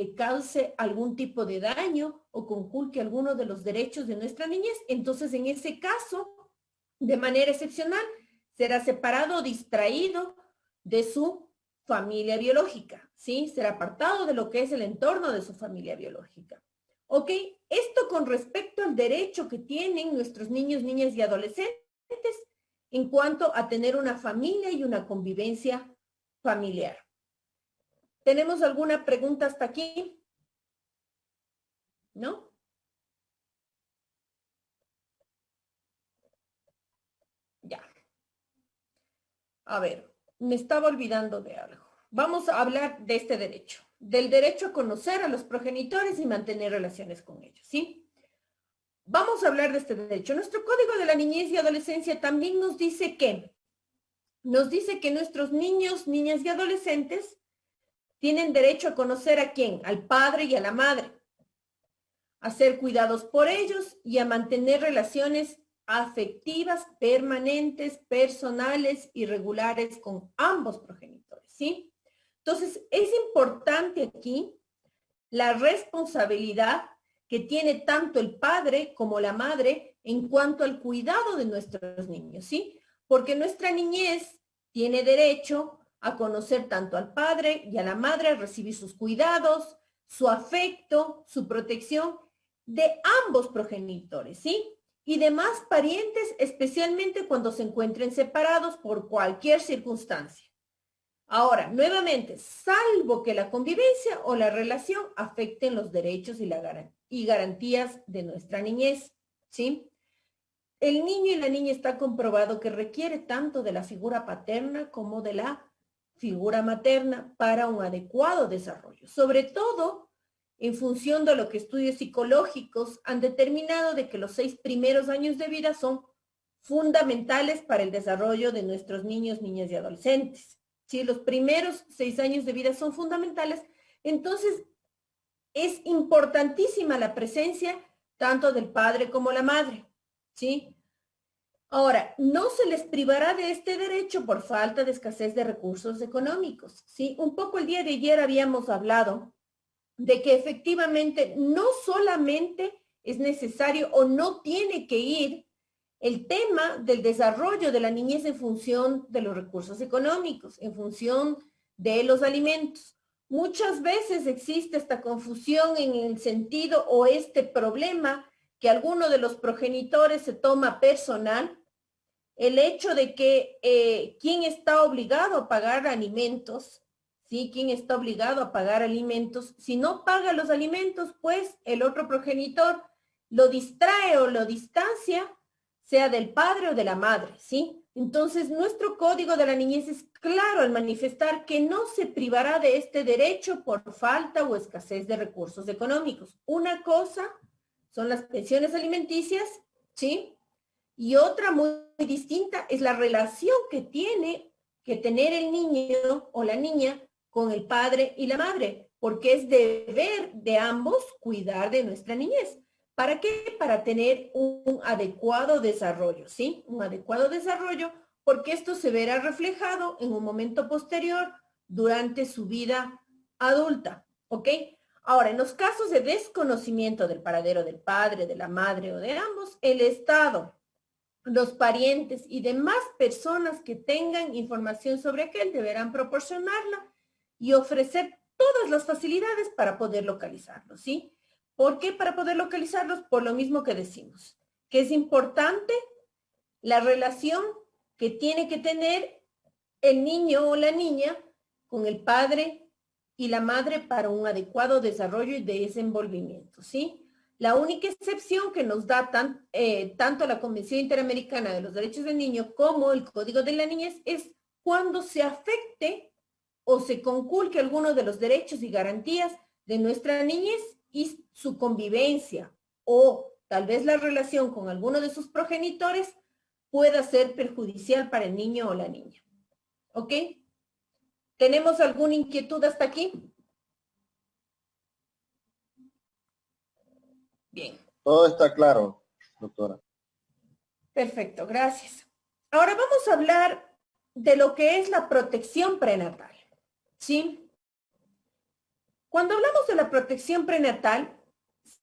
le cause algún tipo de daño o conculque alguno de los derechos de nuestra niñez, entonces en ese caso, de manera excepcional, será separado o distraído de su familia biológica, ¿sí? Será apartado de lo que es el entorno de su familia biológica. ¿Ok? Esto con respecto al derecho que tienen nuestros niños, niñas y adolescentes en cuanto a tener una familia y una convivencia familiar. ¿Tenemos alguna pregunta hasta aquí? ¿No? Ya. A ver, me estaba olvidando de algo. Vamos a hablar de este derecho, del derecho a conocer a los progenitores y mantener relaciones con ellos, ¿sí? Vamos a hablar de este derecho. Nuestro Código de la Niñez y Adolescencia también nos dice que nuestros niños, niñas y adolescentes tienen derecho a conocer a quién, al padre y a la madre, a ser cuidados por ellos y a mantener relaciones afectivas, permanentes, personales y regulares con ambos progenitores, ¿sí? Entonces, es importante aquí la responsabilidad que tiene tanto el padre como la madre en cuanto al cuidado de nuestros niños, ¿sí? Porque nuestra niñez tiene derecho a conocer tanto al padre y a la madre, a recibir sus cuidados, su afecto, su protección de ambos progenitores, ¿sí? Y demás parientes, especialmente cuando se encuentren separados por cualquier circunstancia. Ahora, nuevamente, salvo que la convivencia o la relación afecten los derechos y garantías de nuestra niñez, ¿sí? El niño y la niña está comprobado que requiere tanto de la figura paterna como de la figura materna para un adecuado desarrollo, sobre todo en función de lo que estudios psicológicos han determinado de que los 6 primeros años de vida son fundamentales para el desarrollo de nuestros niños, niñas y adolescentes. Si los primeros 6 años de vida son fundamentales, entonces es importantísima la presencia tanto del padre como la madre, ¿sí? Ahora, no se les privará de este derecho por falta de escasez de recursos económicos, ¿sí? Un poco el día de ayer habíamos hablado de que efectivamente no solamente es necesario o no tiene que ir el tema del desarrollo de la niñez en función de los recursos económicos, en función de los alimentos. Muchas veces existe esta confusión en el sentido o este problema que alguno de los progenitores se toma personal, el hecho de que quién está obligado a pagar alimentos, ¿sí? ¿Quién está obligado a pagar alimentos? Si no paga los alimentos, pues el otro progenitor lo distrae o lo distancia, sea del padre o de la madre, ¿sí? Entonces, nuestro Código de la Niñez es claro al manifestar que no se privará de este derecho por falta o escasez de recursos económicos. Una cosa son las pensiones alimenticias, ¿sí? Y otra muy distinta es la relación que tiene que tener el niño o la niña con el padre y la madre, porque es deber de ambos cuidar de nuestra niñez. ¿Para qué? Para tener un adecuado desarrollo, ¿sí? Un adecuado desarrollo, porque esto se verá reflejado en un momento posterior durante su vida adulta, ¿ok? Ahora, en los casos de desconocimiento del paradero del padre, de la madre o de ambos, el Estado, los parientes y demás personas que tengan información sobre aquel deberán proporcionarla y ofrecer todas las facilidades para poder localizarlos, ¿sí? ¿Por qué para poder localizarlos? Por lo mismo que decimos, que es importante la relación que tiene que tener el niño o la niña con el padre y la madre para un adecuado desarrollo y desenvolvimiento, ¿sí? La única excepción que nos da tanto la Convención Interamericana de los Derechos del Niño como el Código de la Niñez es cuando se afecte o se conculque alguno de los derechos y garantías de nuestra niñez y su convivencia o tal vez la relación con alguno de sus progenitores pueda ser perjudicial para el niño o la niña. ¿Ok? ¿Tenemos alguna inquietud hasta aquí? Bien. Todo está claro, doctora. Perfecto, gracias. Ahora vamos a hablar de lo que es la protección prenatal. ¿Sí? Cuando hablamos de la protección prenatal,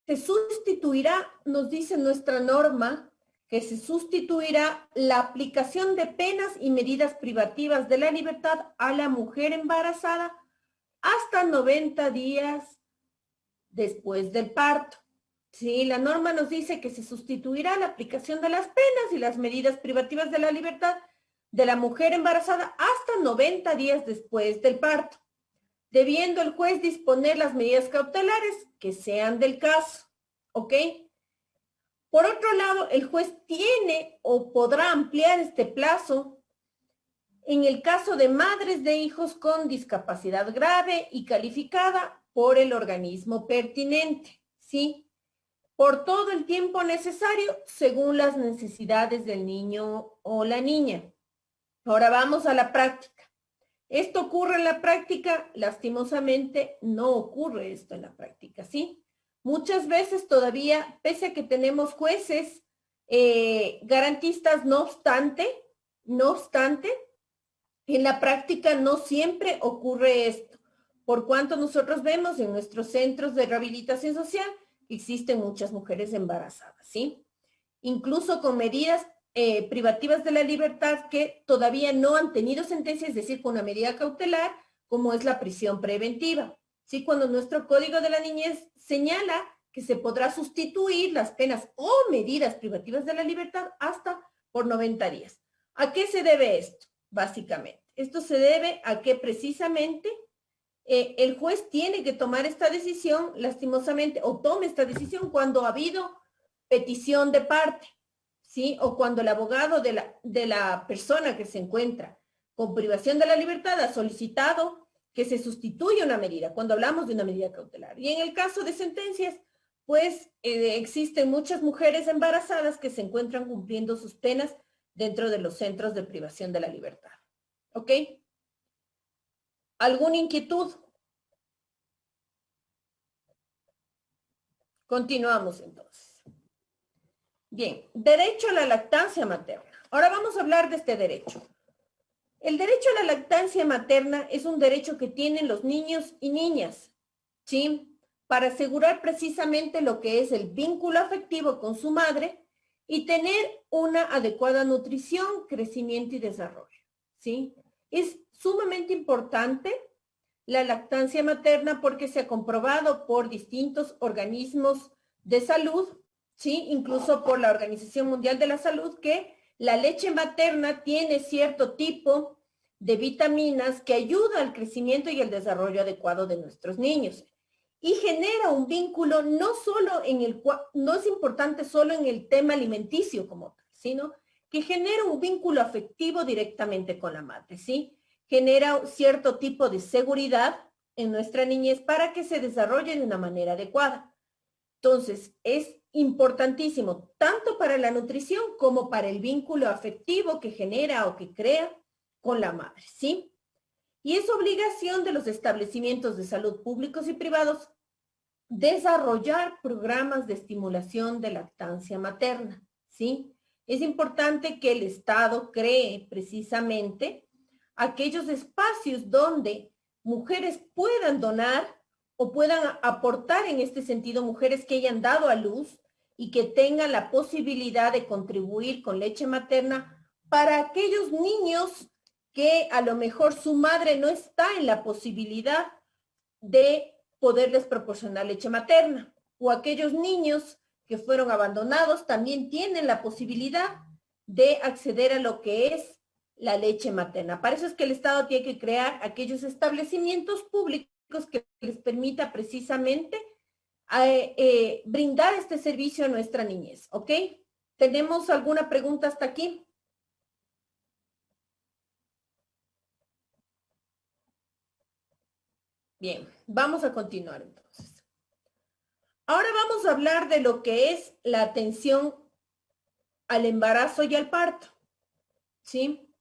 se sustituirá, nos dice nuestra norma, que se sustituirá la aplicación de penas y medidas privativas de la libertad a la mujer embarazada hasta 90 días después del parto. Sí, la norma nos dice que se sustituirá la aplicación de las penas y las medidas privativas de la libertad de la mujer embarazada hasta 90 días después del parto, debiendo el juez disponer las medidas cautelares que sean del caso. ¿Ok? Por otro lado, el juez tiene o podrá ampliar este plazo en el caso de madres de hijos con discapacidad grave y calificada por el organismo pertinente, ¿sí? Por todo el tiempo necesario según las necesidades del niño o la niña. Ahora vamos a la práctica. ¿Esto ocurre en la práctica? Lastimosamente no ocurre esto en la práctica, ¿sí? Muchas veces todavía, pese a que tenemos jueces garantistas, no obstante, en la práctica no siempre ocurre esto, por cuanto nosotros vemos en nuestros centros de rehabilitación social que existen muchas mujeres embarazadas, ¿sí? Incluso con medidas privativas de la libertad que todavía no han tenido sentencia, es decir, con una medida cautelar, como es la prisión preventiva. ¿Sí? Cuando nuestro Código de la Niñez señala que se podrá sustituir las penas o medidas privativas de la libertad hasta por 90 días. ¿A qué se debe esto? Básicamente, esto se debe a que precisamente el juez tiene que tomar esta decisión, lastimosamente, o tome esta decisión cuando ha habido petición de parte, ¿sí? O cuando el abogado de la persona que se encuentra con privación de la libertad ha solicitado que se sustituya una medida, cuando hablamos de una medida cautelar. Y en el caso de sentencias, pues existen muchas mujeres embarazadas que se encuentran cumpliendo sus penas dentro de los centros de privación de la libertad. ¿Ok? ¿Alguna inquietud? Continuamos entonces. Bien, derecho a la lactancia materna. Ahora vamos a hablar de este derecho. El derecho a la lactancia materna es un derecho que tienen los niños y niñas, ¿sí? Para asegurar precisamente lo que es el vínculo afectivo con su madre y tener una adecuada nutrición, crecimiento y desarrollo, ¿sí? Es sumamente importante la lactancia materna porque se ha comprobado por distintos organismos de salud, ¿sí? Incluso por la Organización Mundial de la Salud, que la leche materna tiene cierto tipo de vitaminas que ayuda al crecimiento y el desarrollo adecuado de nuestros niños. Y genera un vínculo no solo en el cual, no es importante solo en el tema alimenticio como tal, sino que genera un vínculo afectivo directamente con la madre, ¿sí? Genera cierto tipo de seguridad en nuestra niñez para que se desarrolle de una manera adecuada. Entonces, es importantísimo tanto para la nutrición como para el vínculo afectivo que genera o que crea con la madre, ¿sí? Y es obligación de los establecimientos de salud públicos y privados desarrollar programas de estimulación de lactancia materna, ¿sí? Es importante que el Estado cree precisamente aquellos espacios donde mujeres puedan donar o puedan aportar en este sentido mujeres que hayan dado a luz y que tengan la posibilidad de contribuir con leche materna para aquellos niños que a lo mejor su madre no está en la posibilidad de poderles proporcionar leche materna. O aquellos niños que fueron abandonados también tienen la posibilidad de acceder a lo que es la leche materna. Para eso es que el Estado tiene que crear aquellos establecimientos públicos que les permita precisamente brindar este servicio a nuestra niñez. ¿Ok? ¿Tenemos alguna pregunta hasta aquí? Bien, vamos a continuar entonces. Ahora vamos a hablar de lo que es la atención al embarazo y al parto, ¿sí?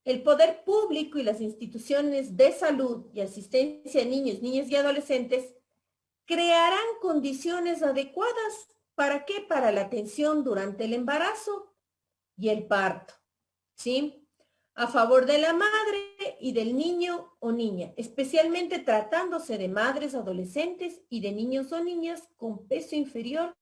El poder público y las instituciones de salud y asistencia a niños, niñas y adolescentes crearán condiciones adecuadas. ¿Para qué? Para la atención durante el embarazo y el parto, ¿sí? a favor de la madre y del niño o niña, especialmente tratándose de madres adolescentes y de niños o niñas con peso inferior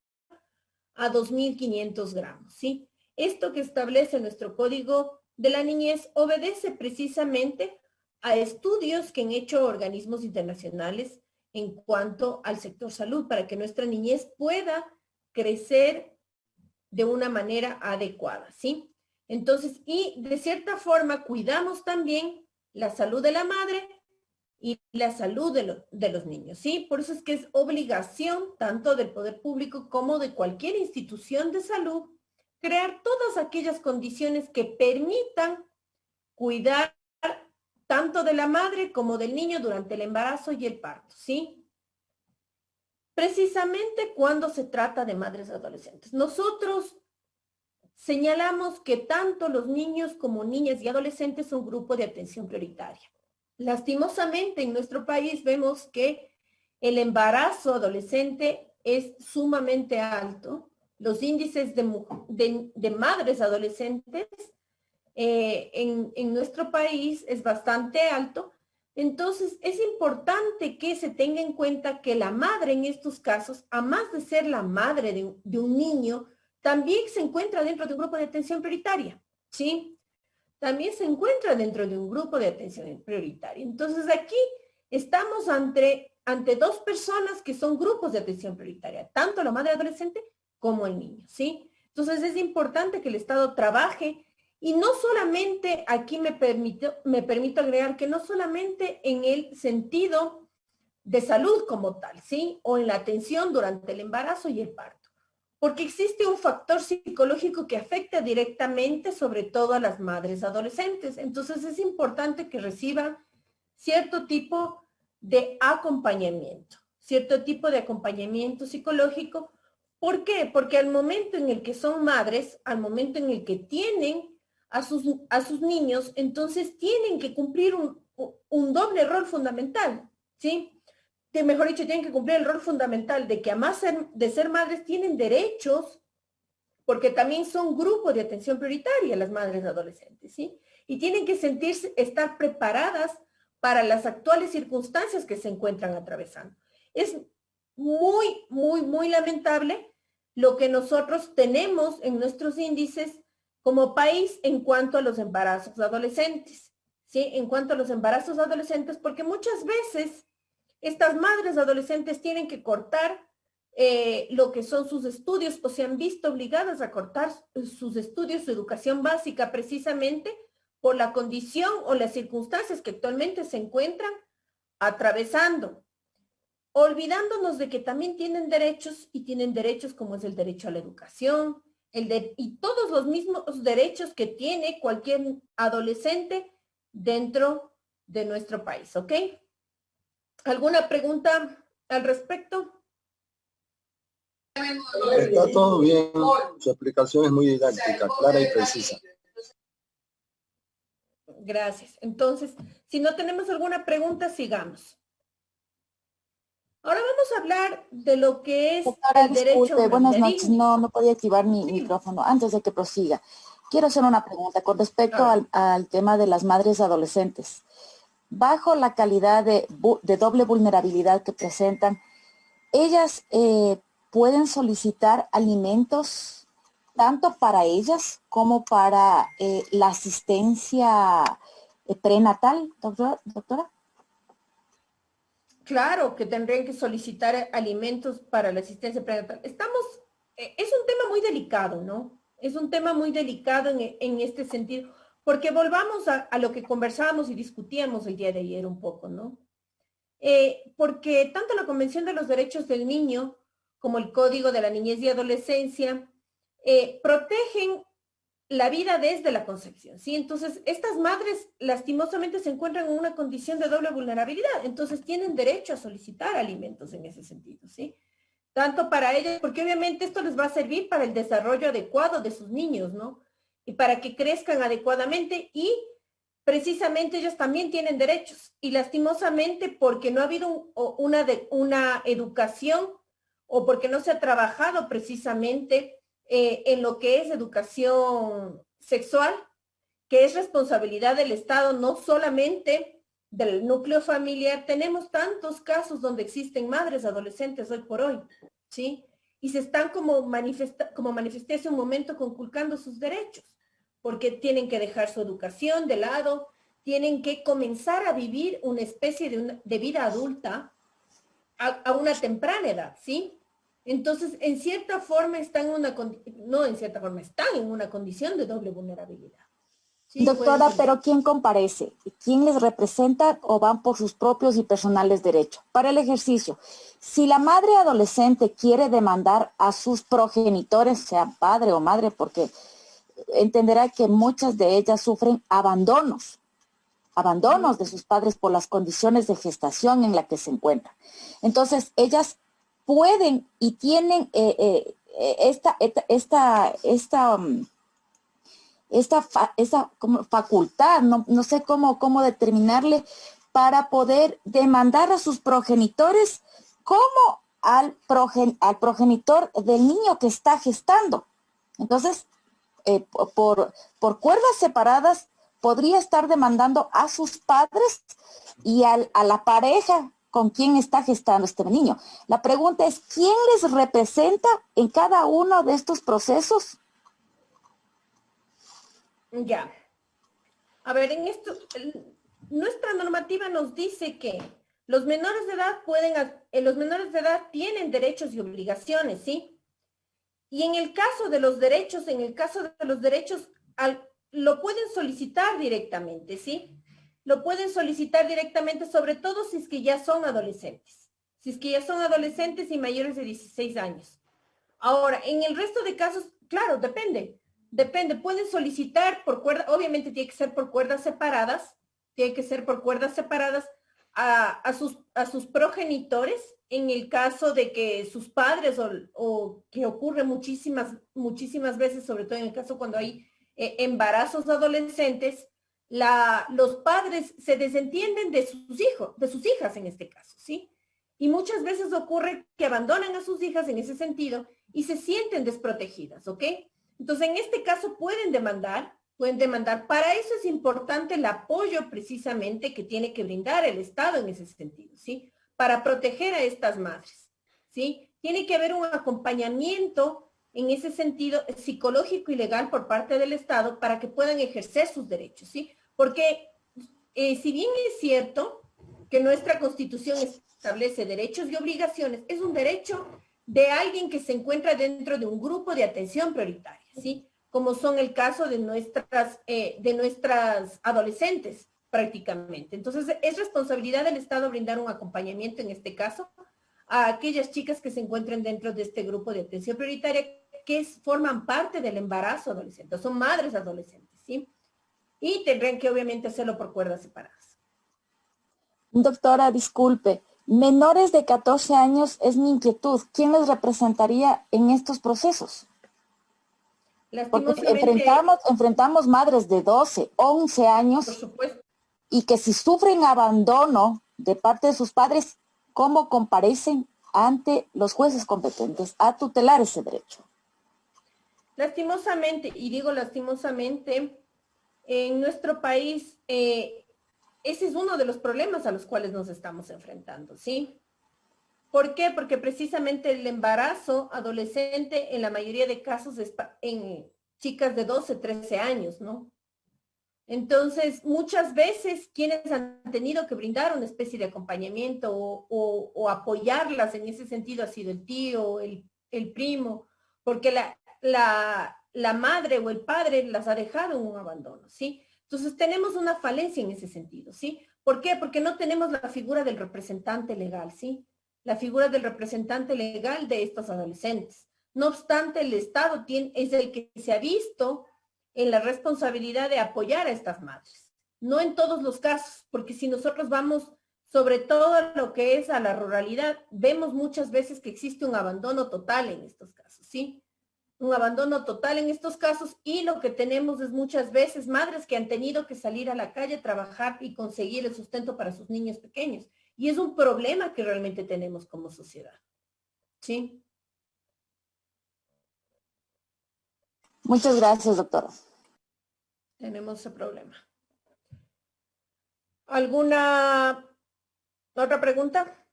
a 2.500 gramos, ¿sí? Esto que establece nuestro Código de la Niñez obedece precisamente a estudios que han hecho organismos internacionales en cuanto al sector salud para que nuestra niñez pueda crecer de una manera adecuada, ¿sí? Entonces, y de cierta forma cuidamos también la salud de la madre y la salud de los niños, ¿sí? Por eso es que es obligación tanto del poder público como de cualquier institución de salud crear todas aquellas condiciones que permitan cuidar tanto de la madre como del niño durante el embarazo y el parto, ¿sí? Precisamente cuando se trata de madres adolescentes. Nosotros señalamos que tanto los niños como niñas y adolescentes son grupo de atención prioritaria. Lastimosamente, en nuestro país vemos que el embarazo adolescente es sumamente alto. Los índices de madres adolescentes en nuestro país es bastante alto. Entonces, es importante que se tenga en cuenta que la madre en estos casos, a más de ser la madre de un niño, también se encuentra dentro de un grupo de atención prioritaria, ¿sí? También se encuentra dentro de un grupo de atención prioritaria. Entonces, aquí estamos ante dos personas que son grupos de atención prioritaria, tanto la madre adolescente como el niño, ¿sí? Entonces, es importante que el Estado trabaje y no solamente, aquí me permito agregar que no solamente en el sentido de salud como tal, ¿sí? O en la atención durante el embarazo y el parto. Porque existe un factor psicológico que afecta directamente sobre todo a las madres adolescentes. Entonces es importante que reciban cierto tipo de acompañamiento, cierto tipo de acompañamiento psicológico. ¿Por qué? Porque al momento en el que son madres, al momento en el que tienen a sus niños, entonces tienen que cumplir un doble rol fundamental, ¿sí? Que mejor dicho, tienen que cumplir el rol fundamental de que además de ser madres tienen derechos, porque también son grupo de atención prioritaria las madres adolescentes, ¿sí? Y tienen que sentirse, estar preparadas para las actuales circunstancias que se encuentran atravesando. Es muy lamentable lo que nosotros tenemos en nuestros índices como país en cuanto a los embarazos adolescentes, ¿sí? En cuanto a los embarazos adolescentes, porque muchas veces estas madres adolescentes tienen que cortar lo que son sus estudios o se han visto obligadas a cortar sus estudios, su educación básica, precisamente por la condición o las circunstancias que actualmente se encuentran atravesando, olvidándonos de que también tienen derechos y tienen derechos como es el derecho a la educación, y todos los mismos derechos que tiene cualquier adolescente dentro de nuestro país, ¿ok? ¿Alguna pregunta al respecto? Está todo bien. Su explicación es muy didáctica, clara y precisa. Gracias. Entonces, si no tenemos alguna pregunta, sigamos. Ahora vamos a hablar de lo que es Doctora, el derecho a disculpe, una buenas vida noches. digna. No podía activar mi micrófono antes de que prosiga. Quiero hacer una pregunta con respecto al tema de las madres adolescentes. Bajo la calidad de doble vulnerabilidad que presentan, ellas pueden solicitar alimentos tanto para ellas como para la asistencia prenatal, doctora. Claro que tendrían que solicitar alimentos para la asistencia prenatal. Es un tema muy delicado, ¿no? Es un tema muy delicado en este sentido, porque volvamos a lo que conversábamos y discutíamos el día de ayer un poco, ¿no? Porque tanto la Convención de los Derechos del Niño como el Código de la Niñez y Adolescencia protegen la vida desde la concepción, ¿sí? Entonces, estas madres lastimosamente se encuentran en una condición de doble vulnerabilidad, entonces tienen derecho a solicitar alimentos en ese sentido, ¿sí? Tanto para ellas, porque obviamente esto les va a servir para el desarrollo adecuado de sus niños, ¿no? Y para que crezcan adecuadamente y precisamente ellos también tienen derechos y lastimosamente porque no ha habido una educación o porque no se ha trabajado precisamente en lo que es educación sexual, que es responsabilidad del Estado, no solamente del núcleo familiar. Tenemos tantos casos donde existen madres adolescentes hoy por hoy, ¿sí? Y se están como manifesté hace un momento, conculcando sus derechos, porque tienen que dejar su educación de lado, tienen que comenzar a vivir una especie de vida adulta a una temprana edad, ¿sí? Entonces, en cierta forma están no en cierta forma, están en una condición de doble vulnerabilidad. ¿Sí? Doctora, pero ¿quién comparece? ¿Quién les representa o van por sus propios y personales derechos? Para el ejercicio, si la madre adolescente quiere demandar a sus progenitores, sea padre o madre, porque entenderá que muchas de ellas sufren abandonos de sus padres por las condiciones de gestación en la que se encuentran. Entonces, ellas pueden y tienen esta como facultad, no sé cómo determinarle, para poder demandar a sus progenitores como al progenitor del niño que está gestando. Entonces, por cuerdas separadas, podría estar demandando a sus padres y a la pareja con quien está gestando este niño. La pregunta es, ¿quién les representa en cada uno de estos procesos? Ya. A ver, nuestra normativa nos dice que los menores de edad los menores de edad tienen derechos y obligaciones, ¿sí? Y en el caso de los derechos, lo pueden solicitar directamente, ¿sí? Lo pueden solicitar directamente, sobre todo si es que ya son adolescentes. Si es que ya son adolescentes y mayores de 16 años. Ahora, en el resto de casos, claro, depende. Pueden solicitar por cuerda, obviamente tiene que ser por cuerdas separadas, a sus progenitores, en el caso de que sus padres, o que ocurre muchísimas veces, sobre todo en el caso cuando hay embarazos adolescentes, los padres se desentienden de sus hijos, de sus hijas en este caso, ¿sí? Y muchas veces ocurre que abandonan a sus hijas en ese sentido y se sienten desprotegidas, ¿ok? Entonces, en este caso pueden demandar. Para eso es importante el apoyo precisamente que tiene que brindar el Estado en ese sentido, ¿sí? Para proteger a estas madres, ¿sí? Tiene que haber un acompañamiento en ese sentido psicológico y legal por parte del Estado para que puedan ejercer sus derechos, ¿sí? Porque si bien es cierto que nuestra Constitución establece derechos y obligaciones, es un derecho de alguien que se encuentra dentro de un grupo de atención prioritaria, ¿sí? Como son el caso de nuestras adolescentes prácticamente. Entonces, es responsabilidad del Estado brindar un acompañamiento en este caso a aquellas chicas que se encuentren dentro de este grupo de atención prioritaria que forman parte del embarazo adolescente, son madres adolescentes, ¿sí? Y tendrán que obviamente hacerlo por cuerdas separadas. Doctora, disculpe, menores de 14 años es mi inquietud. ¿Quién les representaría en estos procesos? Porque enfrentamos madres de 12, 11 años, por supuesto, y que si sufren abandono de parte de sus padres, ¿cómo comparecen ante los jueces competentes a tutelar ese derecho? Lastimosamente, y digo lastimosamente, en nuestro país, ese es uno de los problemas a los cuales nos estamos enfrentando, ¿sí? ¿Por qué? Porque precisamente el embarazo adolescente en la mayoría de casos es en chicas de 12, 13 años, ¿no? Entonces, muchas veces quienes han tenido que brindar una especie de acompañamiento o apoyarlas en ese sentido ha sido el tío, el primo, porque la madre o el padre las ha dejado en un abandono, ¿sí? Entonces, tenemos una falencia en ese sentido, ¿sí? ¿Por qué? Porque no tenemos la figura del representante legal, ¿sí? La figura del representante legal de estos adolescentes. No obstante, el Estado es el que se ha visto en la responsabilidad de apoyar a estas madres. No en todos los casos, porque si nosotros vamos sobre todo lo que es a la ruralidad, vemos muchas veces que existe un abandono total en estos casos, ¿sí? Un abandono total en estos casos, y lo que tenemos es muchas veces madres que han tenido que salir a la calle, trabajar y conseguir el sustento para sus niños pequeños. Y es un problema que realmente tenemos como sociedad, ¿sí? Muchas gracias, doctora. tenemos ese problema. ¿Alguna otra pregunta?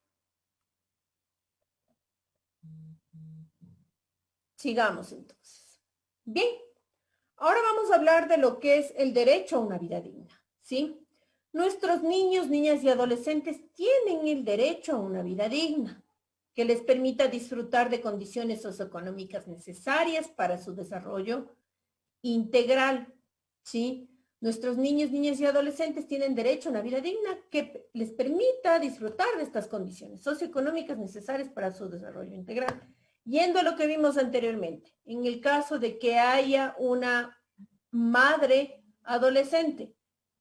Sigamos entonces. Bien, ahora vamos a hablar de lo que es el derecho a una vida digna, ¿sí? Nuestros niños, niñas y adolescentes tienen el derecho a una vida digna, que les permita disfrutar de condiciones socioeconómicas necesarias para su desarrollo integral, ¿sí? Nuestros niños, niñas y adolescentes tienen derecho a una vida digna que les permita disfrutar de estas condiciones socioeconómicas necesarias para su desarrollo integral. Yendo a lo que vimos anteriormente, en el caso de que haya una madre adolescente,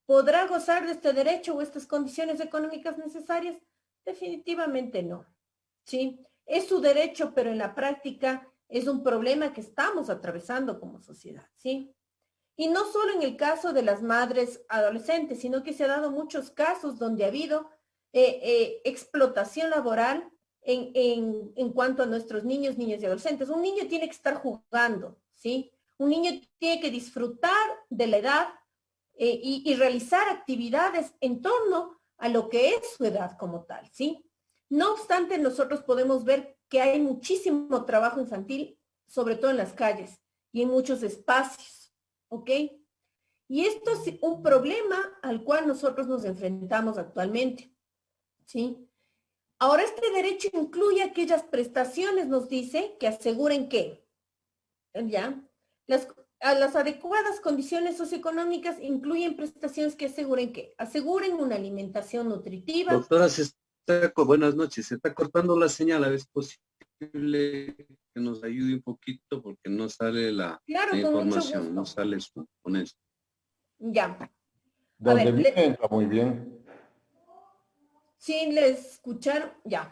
¿podrá gozar de este derecho o estas condiciones económicas necesarias? Definitivamente no, ¿sí? Es su derecho, pero en la práctica es un problema que estamos atravesando como sociedad, ¿sí? Y no solo en el caso de las madres adolescentes, sino que se ha dado muchos casos donde ha habido explotación laboral en cuanto a nuestros niños, niñas y adolescentes. Un niño tiene que estar jugando, ¿sí? Un niño tiene que disfrutar de la edad y realizar actividades en torno a lo que es su edad como tal, ¿sí? No obstante, nosotros podemos ver que hay muchísimo trabajo infantil, sobre todo en las calles y en muchos espacios, ¿ok? Y esto es un problema al cual nosotros nos enfrentamos actualmente, ¿sí? Ahora, este derecho incluye aquellas prestaciones, nos dice, que aseguren que, ¿ya? A las adecuadas condiciones socioeconómicas incluyen prestaciones que aseguren que aseguren una alimentación nutritiva. Doctora, buenas noches, se está cortando la señal, a ver, es posible que nos ayude un poquito porque no sale la Claro, con mucho información, gusto. no sale su con esto. Ya. Donde vive entra muy bien. Sí, les escucharon, ya.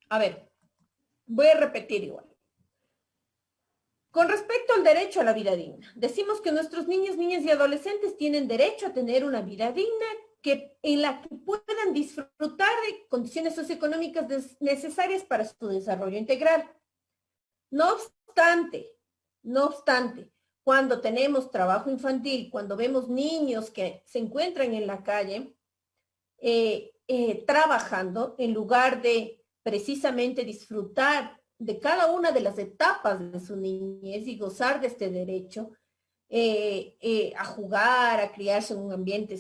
A ver, voy a repetir igual. Con respecto al derecho a la vida digna, decimos que nuestros niños, niñas y adolescentes tienen derecho a tener una vida digna en la que puedan disfrutar de condiciones socioeconómicas necesarias para su desarrollo integral. No obstante, cuando tenemos trabajo infantil, cuando vemos niños que se encuentran en la calle trabajando, en lugar de precisamente disfrutar de cada una de las etapas de su niñez y gozar de este derecho a jugar, a criarse en un ambiente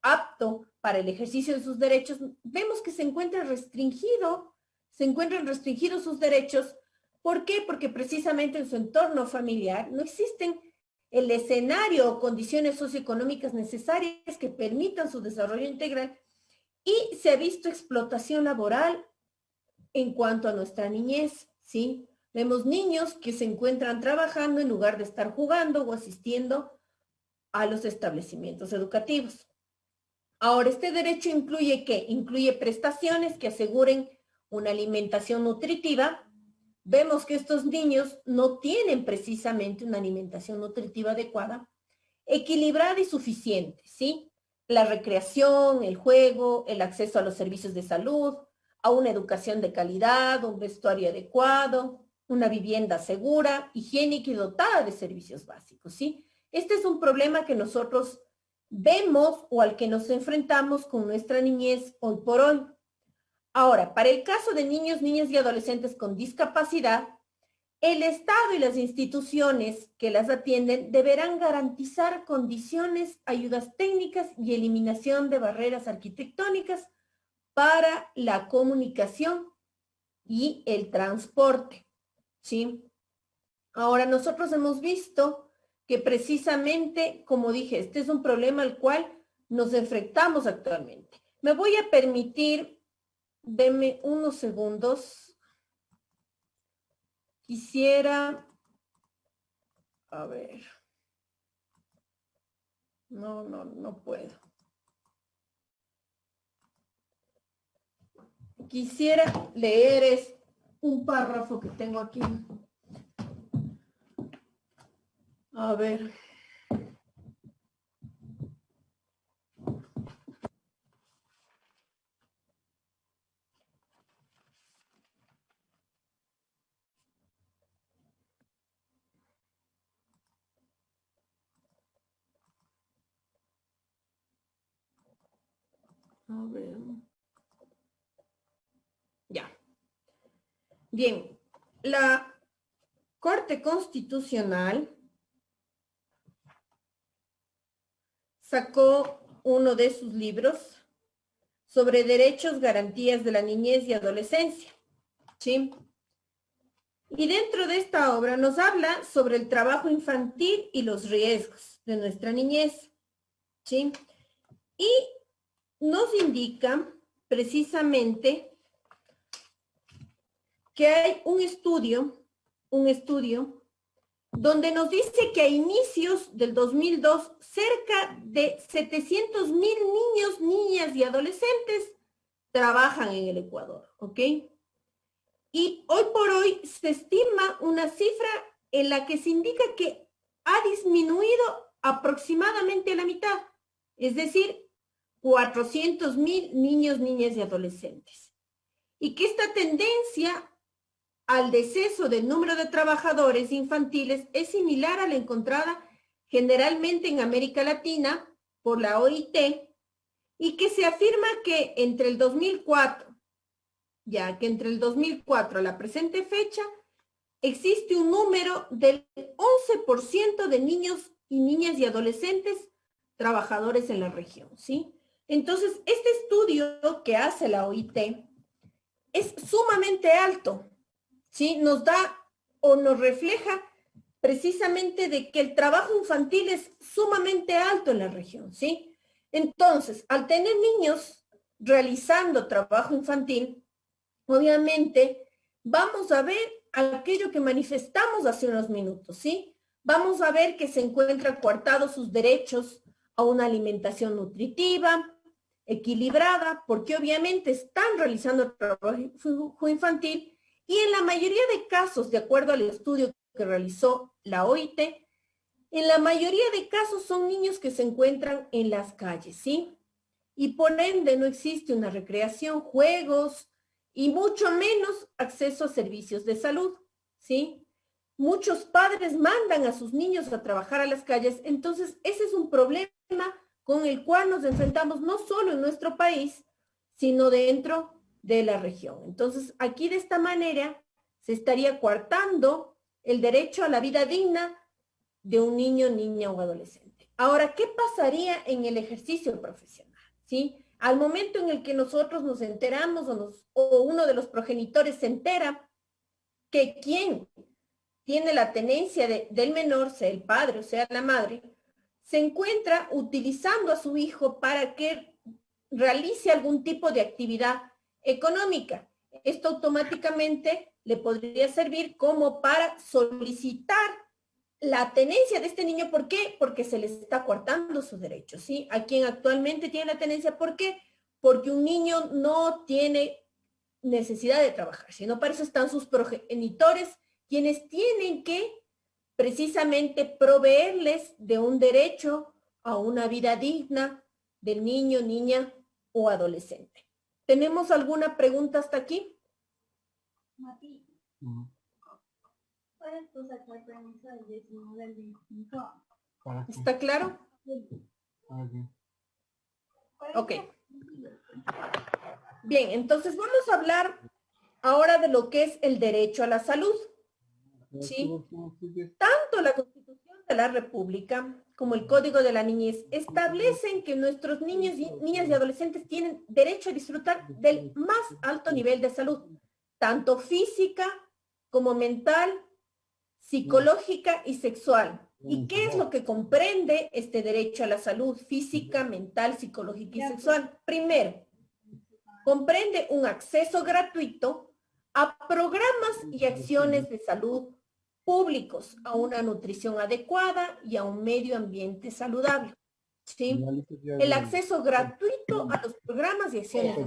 apto para el ejercicio de sus derechos, vemos que se encuentran restringidos sus derechos. ¿Por qué? Porque precisamente en su entorno familiar no existen el escenario o condiciones socioeconómicas necesarias que permitan su desarrollo integral y se ha visto explotación laboral en cuanto a nuestra niñez, ¿sí? Vemos niños que se encuentran trabajando en lugar de estar jugando o asistiendo a los establecimientos educativos. Ahora, este derecho incluye ¿qué? Incluye prestaciones que aseguren una alimentación nutritiva. Vemos que estos niños no tienen precisamente una alimentación nutritiva adecuada, equilibrada y suficiente, ¿sí? La recreación, el juego, el acceso a los servicios de salud, a una educación de calidad, un vestuario adecuado, una vivienda segura, higiénica y dotada de servicios básicos, ¿sí? Este es un problema que nosotros vemos o al que nos enfrentamos con nuestra niñez hoy por hoy. Ahora, para el caso de niños, niñas y adolescentes con discapacidad, el Estado y las instituciones que las atienden deberán garantizar condiciones, ayudas técnicas y eliminación de barreras arquitectónicas para la comunicación y el transporte, ¿sí? Ahora, nosotros hemos visto que precisamente, como dije, este es un problema al cual nos enfrentamos actualmente. Me voy a permitir, denme unos segundos. Quisiera, a ver, no puedo. Quisiera leer un párrafo que tengo aquí. A ver. A ver. Ya. Bien. La Corte Constitucional sacó uno de sus libros sobre derechos, garantías de la niñez y adolescencia, ¿sí? Y dentro de esta obra nos habla sobre el trabajo infantil y los riesgos de nuestra niñez, ¿sí? Y nos indica precisamente que hay un estudio donde nos dice que a inicios del 2002, cerca de 700,000 niños, niñas y adolescentes trabajan en el Ecuador, ¿ok? Y hoy por hoy se estima una cifra en la que se indica que ha disminuido aproximadamente a la mitad, es decir, 400,000 niños, niñas y adolescentes. Y que esta tendencia al deceso del número de trabajadores infantiles es similar a la encontrada generalmente en América Latina por la OIT y que se afirma que entre el 2004, a la presente fecha, existe un número del 11% de niños y niñas y adolescentes trabajadores en la región, ¿sí? Entonces, este estudio que hace la OIT es sumamente alto, ¿sí? Nos da o nos refleja precisamente de que el trabajo infantil es sumamente alto en la región, ¿sí? Entonces, al tener niños realizando trabajo infantil, obviamente vamos a ver aquello que manifestamos hace unos minutos, ¿sí? Vamos a ver que se encuentran coartados sus derechos a una alimentación nutritiva, equilibrada, porque obviamente están realizando trabajo infantil y en la mayoría de casos, de acuerdo al estudio que realizó la OIT, en la mayoría de casos son niños que se encuentran en las calles, ¿sí? Y por ende no existe una recreación, juegos y mucho menos acceso a servicios de salud, ¿sí? Muchos padres mandan a sus niños a trabajar a las calles, entonces ese es un problema con el cual nos enfrentamos no solo en nuestro país, sino dentro de la región. Entonces, aquí de esta manera se estaría coartando el derecho a la vida digna de un niño, niña o adolescente. Ahora, ¿qué pasaría en el ejercicio profesional? ¿Sí? Al momento en el que nosotros nos enteramos o uno de los progenitores se entera que quien tiene la tenencia del menor, sea el padre o sea la madre, se encuentra utilizando a su hijo para que realice algún tipo de actividad económica. Esto automáticamente le podría servir como para solicitar la tenencia de este niño. ¿Por qué? Porque se le está coartando sus derechos, ¿sí? A quien actualmente tiene la tenencia, ¿por qué? Porque un niño no tiene necesidad de trabajar, sino para eso están sus progenitores, quienes tienen que precisamente proveerles de un derecho a una vida digna del niño, niña o adolescente. ¿Tenemos alguna pregunta hasta aquí? Mati, ¿puedes tú sacar permiso del 19 del 25? ¿Está claro? Ok. Bien, entonces vamos a hablar ahora de lo que es el derecho a la salud. ¿Sí? Tanto la Constitución de la República como el Código de la Niñez establecen que nuestros niños y niñas y adolescentes tienen derecho a disfrutar del más alto nivel de salud, tanto física como mental, psicológica y sexual. ¿Y qué es lo que comprende este derecho a la salud física, mental, psicológica y sexual? Primero, comprende un acceso gratuito a programas y acciones de salud públicos, a una nutrición adecuada y a un medio ambiente saludable. ¿Sí? El acceso gratuito a los programas y acciones de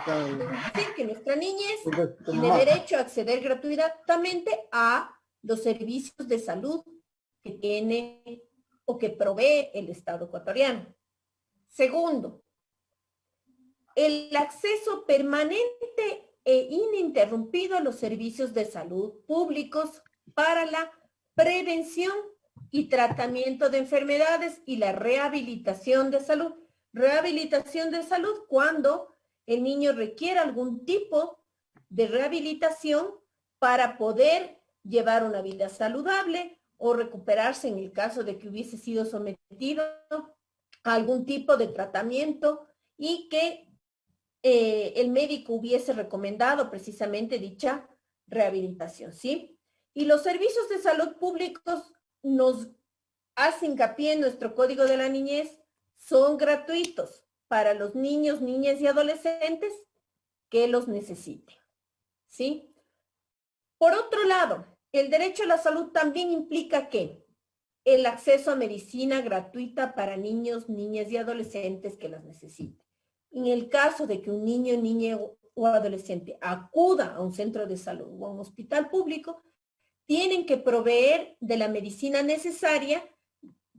salud. Es decir, que nuestra niñez tiene derecho a acceder gratuitamente a los servicios de salud que tiene o que provee el Estado ecuatoriano. Segundo, el acceso permanente e ininterrumpido a los servicios de salud públicos para la prevención y tratamiento de enfermedades y la rehabilitación de salud, Rehabilitación de salud cuando el niño requiere algún tipo de rehabilitación para poder llevar una vida saludable o recuperarse en el caso de que hubiese sido sometido a algún tipo de tratamiento y que el médico hubiese recomendado precisamente dicha rehabilitación, ¿sí? Y los servicios de salud públicos nos hace hincapié en nuestro Código de la Niñez, son gratuitos para los niños, niñas y adolescentes que los necesiten, ¿sí? Por otro lado, el derecho a la salud también implica que el acceso a medicina gratuita para niños, niñas y adolescentes que las necesiten. En el caso de que un niño, niña o adolescente acuda a un centro de salud o a un hospital público, tienen que proveer de la medicina necesaria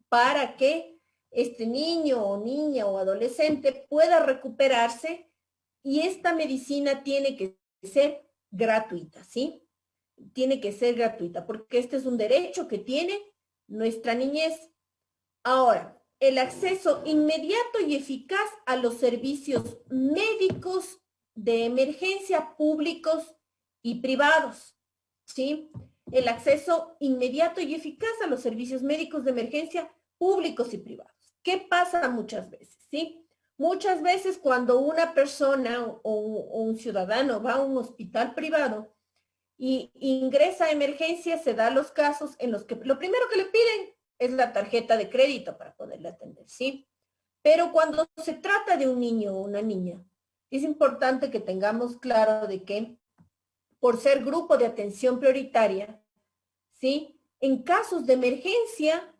para que este niño o niña o adolescente pueda recuperarse, y esta medicina tiene que ser gratuita, ¿sí? Tiene que ser gratuita porque este es un derecho que tiene nuestra niñez. Ahora, el acceso inmediato y eficaz a los servicios médicos de emergencia públicos y privados, ¿sí? El acceso inmediato y eficaz a los servicios médicos de emergencia públicos y privados. ¿Qué pasa muchas veces, sí? Muchas veces cuando una persona o un ciudadano va a un hospital privado y ingresa a emergencia, se da los casos en los que lo primero que le piden es la tarjeta de crédito para poderle atender, ¿sí? Pero cuando se trata de un niño o una niña, es importante que tengamos claro de que por ser grupo de atención prioritaria, ¿sí? En casos de emergencia,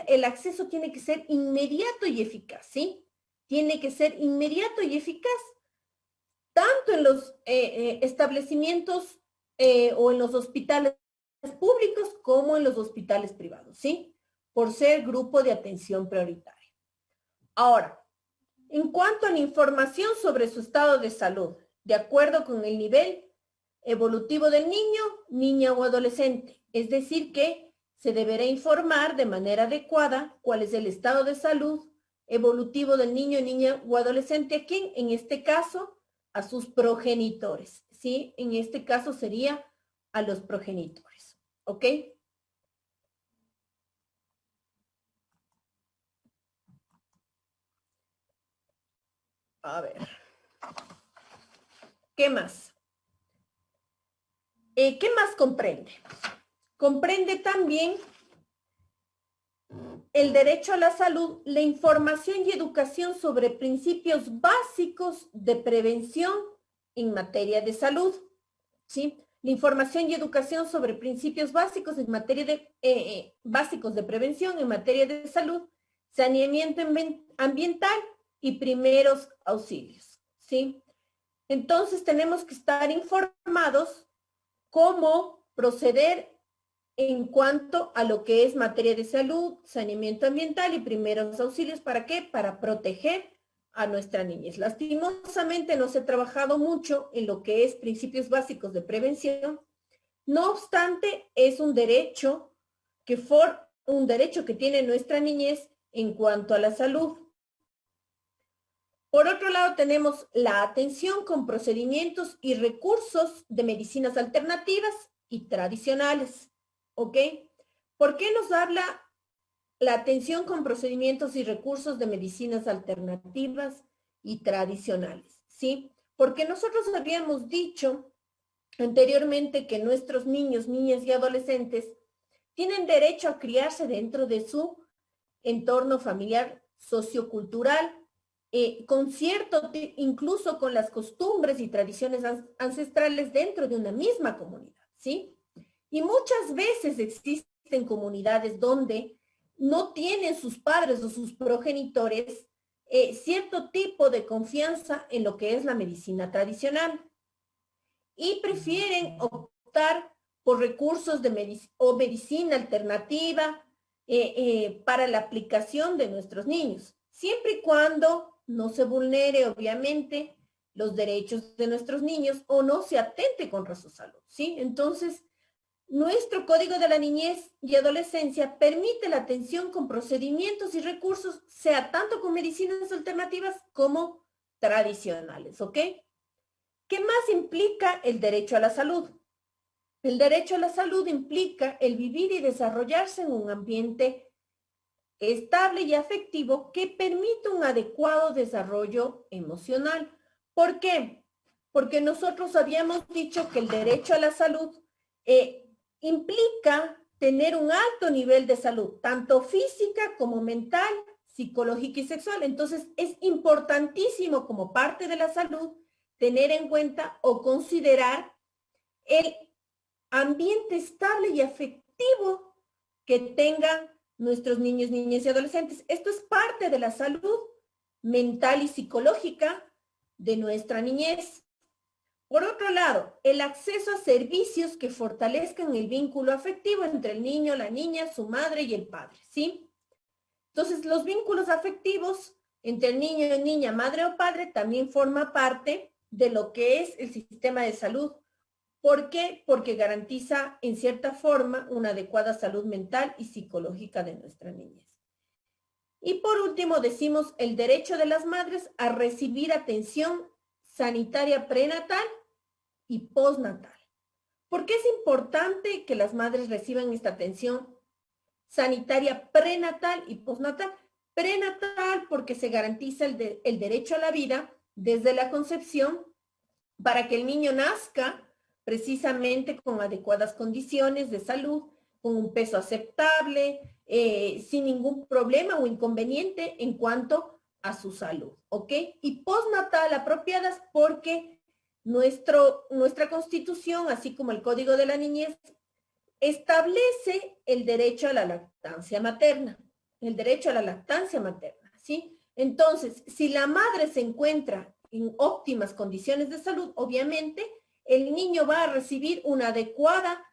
el acceso tiene que ser inmediato y eficaz, ¿sí? Tiene que ser inmediato y eficaz, tanto en los establecimientos o en los hospitales públicos como en los hospitales privados, ¿sí? Por ser grupo de atención prioritaria. Ahora, en cuanto a la información sobre su estado de salud, de acuerdo con el nivel evolutivo del niño, niña o adolescente, es decir que se deberá informar de manera adecuada cuál es el estado de salud evolutivo del niño, niña o adolescente, a quien en este caso a sus progenitores, ¿sí? En este caso sería a los progenitores, ¿ok? A ver. ¿Qué más? ¿Qué más comprende? Comprende también el derecho a la salud, la información y educación sobre principios básicos de prevención en materia de salud, ¿sí? La información y educación sobre principios básicos en materia de básicos de prevención en materia de salud, saneamiento ambiental y primeros auxilios, ¿sí? Entonces tenemos que estar informados cómo proceder en cuanto a lo que es materia de salud, saneamiento ambiental y primeros auxilios. ¿Para qué? Para proteger a nuestra niñez. Lastimosamente no se ha trabajado mucho en lo que es principios básicos de prevención. No obstante, es un derecho que tiene nuestra niñez en cuanto a la salud. Por otro lado, tenemos la atención con procedimientos y recursos de medicinas alternativas y tradicionales. ¿Ok? ¿Por qué nos habla la atención con procedimientos y recursos de medicinas alternativas y tradicionales? ¿Sí? Porque nosotros habíamos dicho anteriormente que nuestros niños, niñas y adolescentes tienen derecho a criarse dentro de su entorno familiar sociocultural, incluso con las costumbres y tradiciones ancestrales dentro de una misma comunidad, ¿sí? Y muchas veces existen comunidades donde no tienen sus padres o sus progenitores cierto tipo de confianza en lo que es la medicina tradicional y prefieren optar por recursos o medicina alternativa para la aplicación de nuestros niños, siempre y cuando no se vulnere, obviamente, los derechos de nuestros niños o no se atente contra su salud, ¿sí? Entonces, nuestro Código de la Niñez y Adolescencia permite la atención con procedimientos y recursos, sea tanto con medicinas alternativas como tradicionales, ¿ok? ¿Qué más implica el derecho a la salud? El derecho a la salud implica el vivir y desarrollarse en un ambiente estable y afectivo que permite un adecuado desarrollo emocional. ¿Por qué? Porque nosotros habíamos dicho que el derecho a la salud implica tener un alto nivel de salud, tanto física como mental, psicológica y sexual. Entonces, es importantísimo como parte de la salud tener en cuenta o considerar el ambiente estable y afectivo que tengan nuestros niños, niñas y adolescentes. Esto es parte de la salud mental y psicológica de nuestra niñez. Por otro lado, el acceso a servicios que fortalezcan el vínculo afectivo entre el niño, la niña, su madre y el padre, ¿sí? Entonces, los vínculos afectivos entre el niño, niña, madre o padre también forma parte de lo que es el sistema de salud. ¿Por qué? Porque garantiza, en cierta forma, una adecuada salud mental y psicológica de nuestra niñez. Y por último, decimos el derecho de las madres a recibir atención sanitaria prenatal y postnatal. ¿Por qué es importante que las madres reciban esta atención sanitaria prenatal y postnatal? Prenatal porque se garantiza el derecho a la vida desde la concepción para que el niño nazca precisamente con adecuadas condiciones de salud, con un peso aceptable, sin ningún problema o inconveniente en cuanto a su salud, ¿ok? Y postnatal apropiadas porque nuestra Constitución, así como el Código de la Niñez, establece el derecho a la lactancia materna, el derecho a la lactancia materna, ¿sí? Entonces, si la madre se encuentra en óptimas condiciones de salud, obviamente, el niño va a recibir una adecuada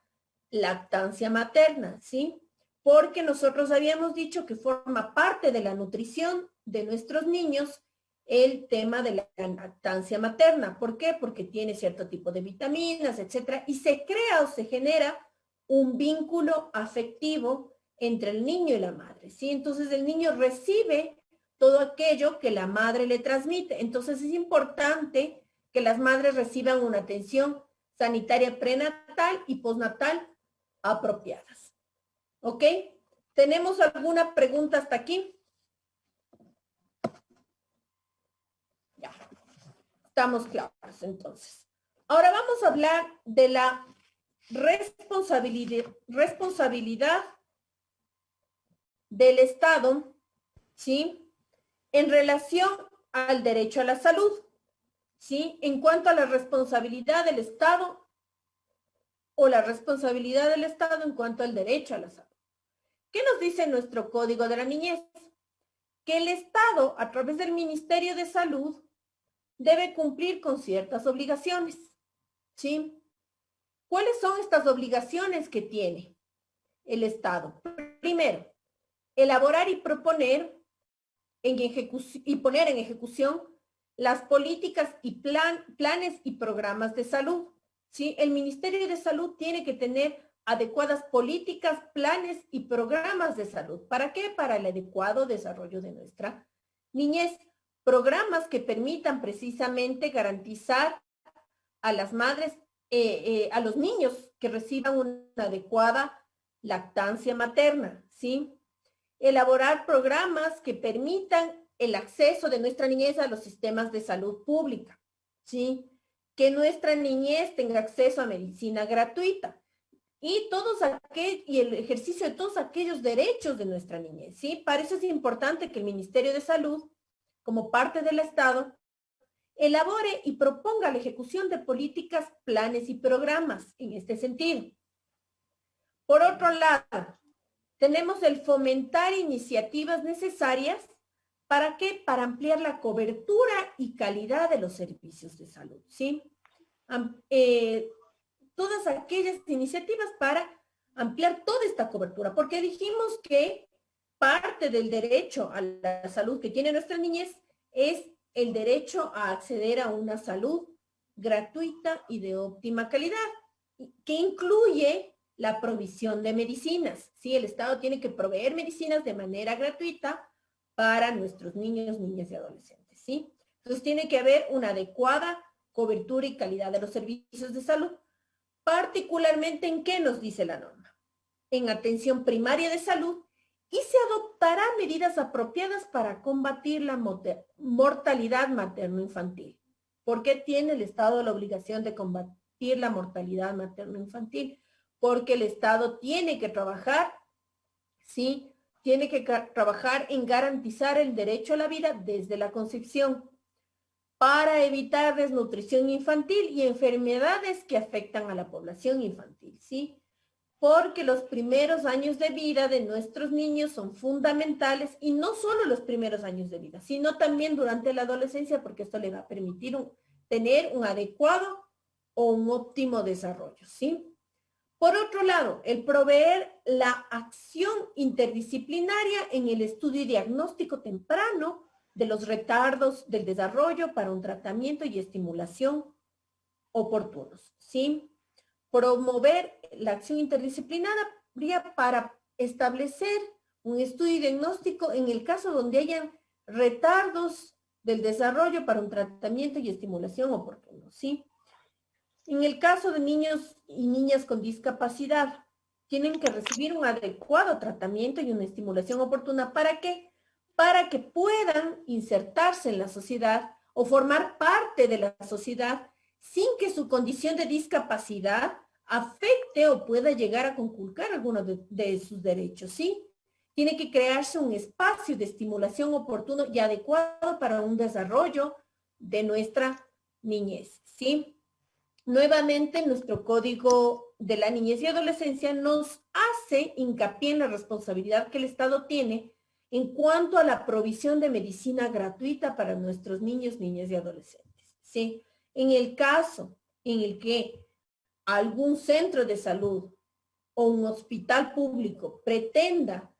lactancia materna, ¿sí? Porque nosotros habíamos dicho que forma parte de la nutrición de nuestros niños el tema de la lactancia materna. ¿Por qué? Porque tiene cierto tipo de vitaminas, etcétera, y se crea o se genera un vínculo afectivo entre el niño y la madre, ¿sí? Entonces el niño recibe todo aquello que la madre le transmite. Entonces es importante que las madres reciban una atención sanitaria prenatal y postnatal apropiadas. ¿Ok? ¿Tenemos alguna pregunta hasta aquí? Ya. Estamos claros, entonces. Ahora vamos a hablar de la responsabilidad del Estado, ¿sí? En relación al derecho a la salud, ¿sí? En cuanto a la responsabilidad del Estado o la responsabilidad del Estado en cuanto al derecho a la salud. ¿Qué nos dice nuestro Código de la Niñez? Que el Estado, a través del Ministerio de Salud, debe cumplir con ciertas obligaciones, ¿sí? ¿Cuáles son estas obligaciones que tiene el Estado? Primero, elaborar y proponer y poner en ejecución las políticas y planes y programas de salud, ¿sí? El Ministerio de Salud tiene que tener adecuadas políticas, planes y programas de salud. ¿Para qué? Para el adecuado desarrollo de nuestra niñez. Programas que permitan precisamente garantizar a las madres, a los niños que reciban una adecuada lactancia materna, ¿sí? Elaborar programas que permitan el acceso de nuestra niñez a los sistemas de salud pública, ¿sí? Que nuestra niñez tenga acceso a medicina gratuita y el ejercicio de todos aquellos derechos de nuestra niñez, ¿sí? Para eso es importante que el Ministerio de Salud, como parte del Estado, elabore y proponga la ejecución de políticas, planes y programas en este sentido. Por otro lado, tenemos el fomentar iniciativas necesarias, ¿para qué? Para ampliar la cobertura y calidad de los servicios de salud, ¿sí? Todas aquellas iniciativas para ampliar toda esta cobertura, porque dijimos que parte del derecho a la salud que tiene nuestra niñez es el derecho a acceder a una salud gratuita y de óptima calidad, que incluye la provisión de medicinas. Sí, el Estado tiene que proveer medicinas de manera gratuita para nuestros niños, niñas y adolescentes, ¿sí? Entonces tiene que haber una adecuada cobertura y calidad de los servicios de salud, particularmente en qué nos dice la norma. En atención primaria de salud, y se adoptarán medidas apropiadas para combatir la mortalidad materno-infantil. ¿Por qué tiene el Estado la obligación de combatir la mortalidad materno-infantil? Porque el Estado tiene que trabajar, ¿sí? Tiene que trabajar en garantizar el derecho a la vida desde la concepción para evitar desnutrición infantil y enfermedades que afectan a la población infantil, ¿sí? Porque los primeros años de vida de nuestros niños son fundamentales, y no solo los primeros años de vida, sino también durante la adolescencia, porque esto le va a permitir tener un adecuado o un óptimo desarrollo, ¿sí? Por otro lado, el proveer la acción interdisciplinaria en el estudio y diagnóstico temprano de los retardos del desarrollo para un tratamiento y estimulación oportunos, ¿sí? Promover la acción interdisciplinaria para establecer un estudio y diagnóstico en el caso donde hayan retardos del desarrollo para un tratamiento y estimulación oportuno, ¿sí? En el caso de niños y niñas con discapacidad, tienen que recibir un adecuado tratamiento y una estimulación oportuna. ¿Para qué? Para que puedan insertarse en la sociedad o formar parte de la sociedad sin que su condición de discapacidad afecte o pueda llegar a conculcar alguno de sus derechos, ¿sí? Tiene que crearse un espacio de estimulación oportuno y adecuado para un desarrollo de nuestra niñez, ¿sí? Nuevamente, nuestro Código de la Niñez y Adolescencia nos hace hincapié en la responsabilidad que el Estado tiene en cuanto a la provisión de medicina gratuita para nuestros niños, niñas y adolescentes, ¿sí? En el caso en el que algún centro de salud o un hospital público pretenda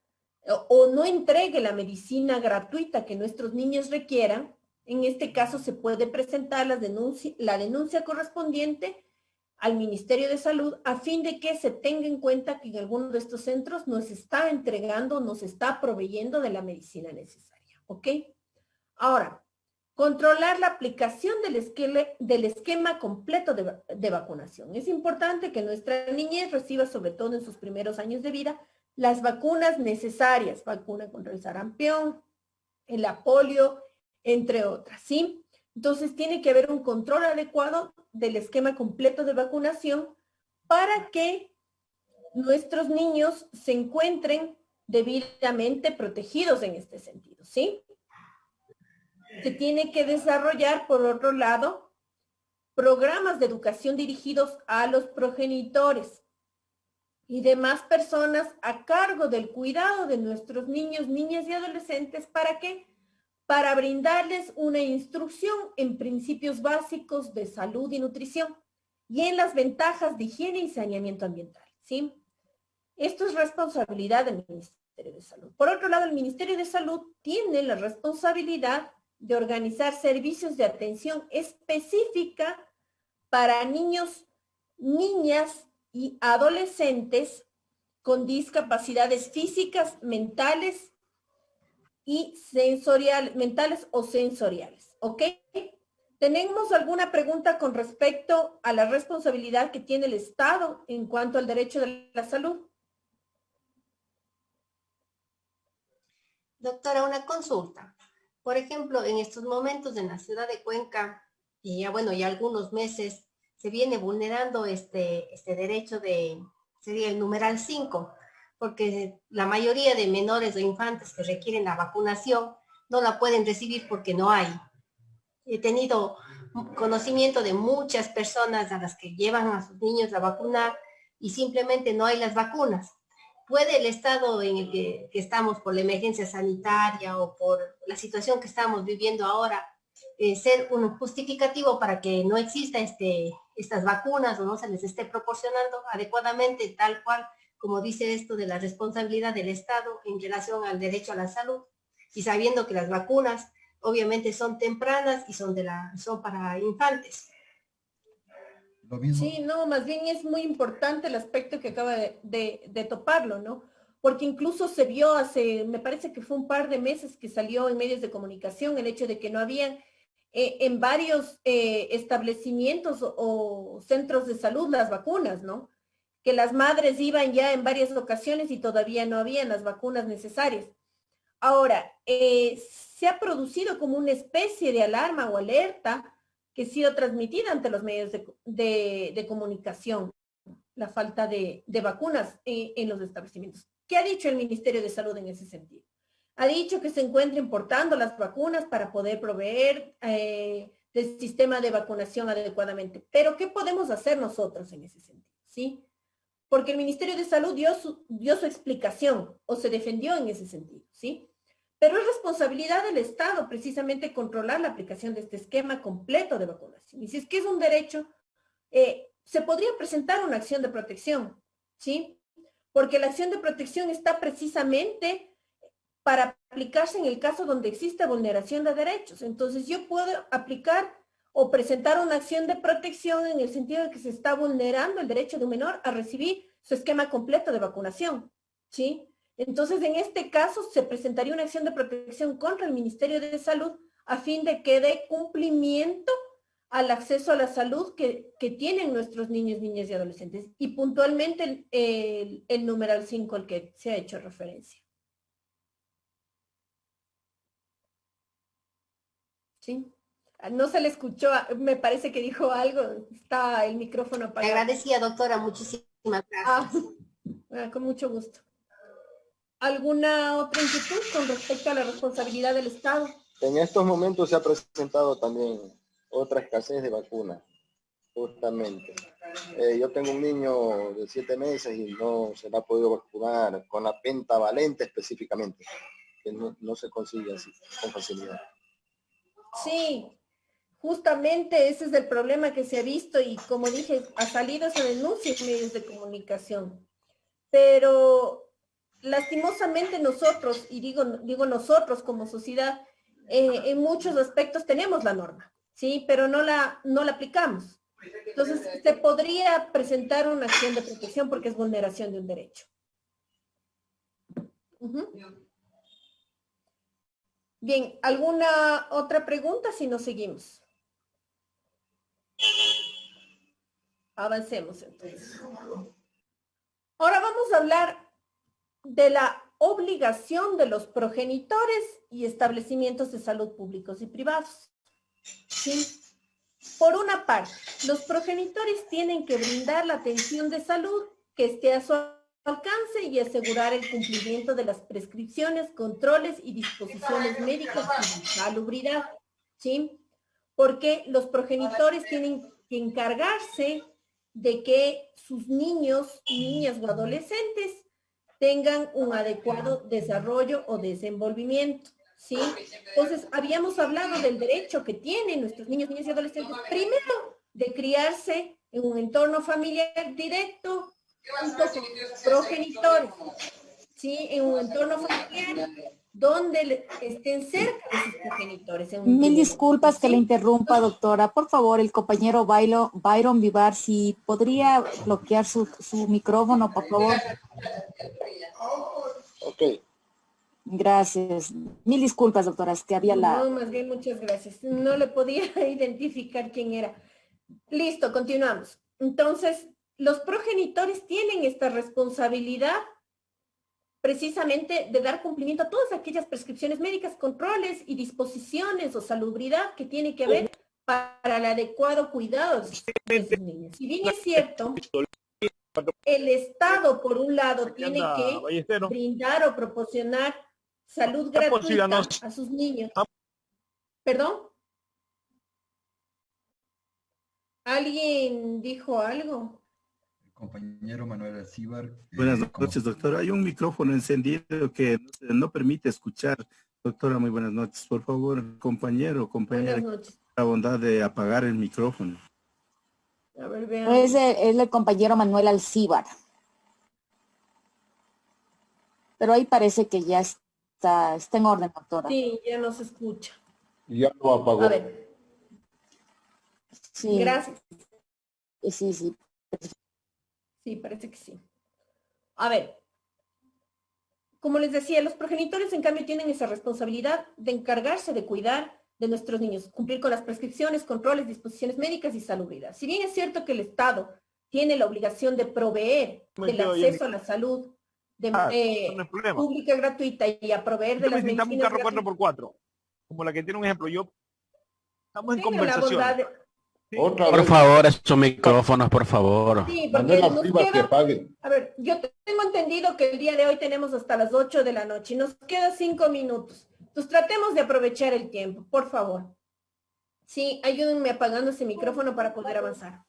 o no entregue la medicina gratuita que nuestros niños requieran, en este caso se puede presentar la denuncia correspondiente al Ministerio de Salud a fin de que se tenga en cuenta que en alguno de estos centros no se está entregando, no se está proveyendo de la medicina necesaria, ¿ok? Ahora, controlar la aplicación del esquema completo de vacunación. Es importante que nuestra niñez reciba, sobre todo en sus primeros años de vida, las vacunas necesarias, vacuna contra el sarampión, la polio, entre otras, ¿sí? Entonces tiene que haber un control adecuado del esquema completo de vacunación para que nuestros niños se encuentren debidamente protegidos en este sentido, ¿sí? Se tiene que desarrollar, por otro lado, programas de educación dirigidos a los progenitores y demás personas a cargo del cuidado de nuestros niños, niñas y adolescentes. ¿Para qué? Para brindarles una instrucción en principios básicos de salud y nutrición y en las ventajas de higiene y saneamiento ambiental, ¿sí? Esto es responsabilidad del Ministerio de Salud. Por otro lado, el Ministerio de Salud tiene la responsabilidad de organizar servicios de atención específica para niños, niñas y adolescentes con discapacidades físicas, mentales y mentales o sensoriales, ¿ok? ¿Tenemos alguna pregunta con respecto a la responsabilidad que tiene el Estado en cuanto al derecho de la salud? Doctora, una consulta. Por ejemplo, en estos momentos en la ciudad de Cuenca, y ya bueno, ya algunos meses, se viene vulnerando este derecho sería el numeral 5, porque la mayoría de menores o infantes que requieren la vacunación no la pueden recibir porque no hay. He tenido conocimiento de muchas personas a las que llevan a sus niños a vacunar y simplemente no hay las vacunas. ¿Puede el estado en el que estamos por la emergencia sanitaria o por la situación que estamos viviendo ahora ser un justificativo para que no exista estas vacunas o no se les esté proporcionando adecuadamente, tal cual como dice esto de la responsabilidad del Estado en relación al derecho a la salud, y sabiendo que las vacunas obviamente son tempranas y son para infantes? Lo mismo. Sí, no, más bien es muy importante el aspecto que acaba de toparlo, ¿no? Porque incluso se vio hace, me parece que fue un par de meses que salió en medios de comunicación el hecho de que no habían en varios establecimientos o centros de salud las vacunas, ¿no? Que las madres iban ya en varias ocasiones y todavía no habían las vacunas necesarias. Ahora, se ha producido como una especie de alarma o alerta que ha sido transmitida ante los medios de comunicación, la falta de vacunas en los establecimientos. ¿Qué ha dicho el Ministerio de Salud en ese sentido? Ha dicho que se encuentra importando las vacunas para poder proveer del sistema de vacunación adecuadamente. Pero, ¿qué podemos hacer nosotros en ese sentido? ¿Sí? Porque el Ministerio de Salud dio su explicación o se defendió en ese sentido, ¿sí? Pero es responsabilidad del Estado precisamente controlar la aplicación de este esquema completo de vacunación. Y si es que es un derecho, se podría presentar una acción de protección, ¿sí? Porque la acción de protección está precisamente para aplicarse en el caso donde exista vulneración de derechos. Entonces yo puedo aplicar o presentar una acción de protección en el sentido de que se está vulnerando el derecho de un menor a recibir su esquema completo de vacunación, ¿sí? Entonces, en este caso, se presentaría una acción de protección contra el Ministerio de Salud a fin de que dé cumplimiento al acceso a la salud que tienen nuestros niños, niñas y adolescentes. Y puntualmente el numeral 5 al que se ha hecho referencia. ¿Sí? No se le escuchó, me parece que dijo algo, está el micrófono Le apagado. agradecía, doctora, muchísimas gracias. Con mucho gusto. ¿Alguna otra inquietud con respecto a la responsabilidad del Estado? En estos momentos se ha presentado también otra escasez de vacunas, justamente. Yo tengo un niño de 7 meses y no se le ha podido vacunar con la pentavalente específicamente, que no se consigue así con facilidad. Sí, justamente ese es el problema que se ha visto y como dije, ha salido esa denuncia en medios de comunicación. Pero lastimosamente nosotros, y digo nosotros como sociedad, en muchos aspectos tenemos la norma, ¿sí? Pero no la aplicamos. Entonces, se podría presentar una acción de protección porque es vulneración de un derecho. Bien, ¿alguna otra pregunta si nos seguimos? Avancemos entonces. Ahora vamos a hablar de la obligación de los progenitores y establecimientos de salud públicos y privados. ¿Sí? Por una parte, los progenitores tienen que brindar la atención de salud que esté a su alcance y asegurar el cumplimiento de las prescripciones, controles y disposiciones médicas y de salubridad. ¿Sí? Porque los progenitores tienen que encargarse de que sus niños, niñas o adolescentes tengan un adecuado desarrollo o desenvolvimiento, ¿sí? Entonces, habíamos hablado del derecho que tienen nuestros niños, niñas y adolescentes, primero, de criarse en un entorno familiar directo, junto con sus progenitores, ¿sí? En un entorno familiar donde estén cerca de sus progenitores. Mil disculpas que le interrumpa, doctora. Por favor, el compañero Byron Vivar, si podría bloquear su micrófono, por favor. Ok. Gracias. Mil disculpas, doctora, es que había No, más bien muchas gracias. No le podía identificar quién era. Listo, continuamos. Entonces, los progenitores tienen esta responsabilidad precisamente de dar cumplimiento a todas aquellas prescripciones médicas, controles y disposiciones o salubridad que tiene que haber para el adecuado cuidado de sus niños. Si bien es cierto, el Estado, por un lado, tiene que brindar o proporcionar salud gratuita a sus niños. ¿Perdón? ¿Alguien dijo algo? Compañero Manuel Alcíbar. Buenas noches, doctora. Hay un micrófono encendido que no permite escuchar. Doctora, muy buenas noches. Por favor, compañera, Buenas noches. la bondad de apagar el micrófono. A ver, veamos. Es el compañero Manuel Alcíbar. Pero ahí parece que ya está en orden, doctora. Sí, ya no se escucha. Ya lo apagó. A ver. Sí. Gracias. Sí, sí. Sí, parece que sí. A ver, como les decía, los progenitores en cambio tienen esa responsabilidad de encargarse de cuidar de nuestros niños, cumplir con las prescripciones, controles, disposiciones médicas y salubridad. Si bien es cierto que el Estado tiene la obligación de proveer del acceso a la salud no es problema. pública gratuita y a proveer de Yo las necesitamos un medicinas carro gratuitas, 4x4, como la que tiene un ejemplo. Yo estamos en tengan la bondad conversaciones. de... Sí. Otra Por vez, favor, esos micrófonos, por favor. Sí, porque Manuela nos Rivas, que queda... pague. A ver, yo tengo entendido que el día de hoy tenemos hasta las 8 de la noche y nos queda 5 minutos. Entonces tratemos de aprovechar el tiempo, por favor. Sí, ayúdenme apagando ese micrófono para poder avanzar.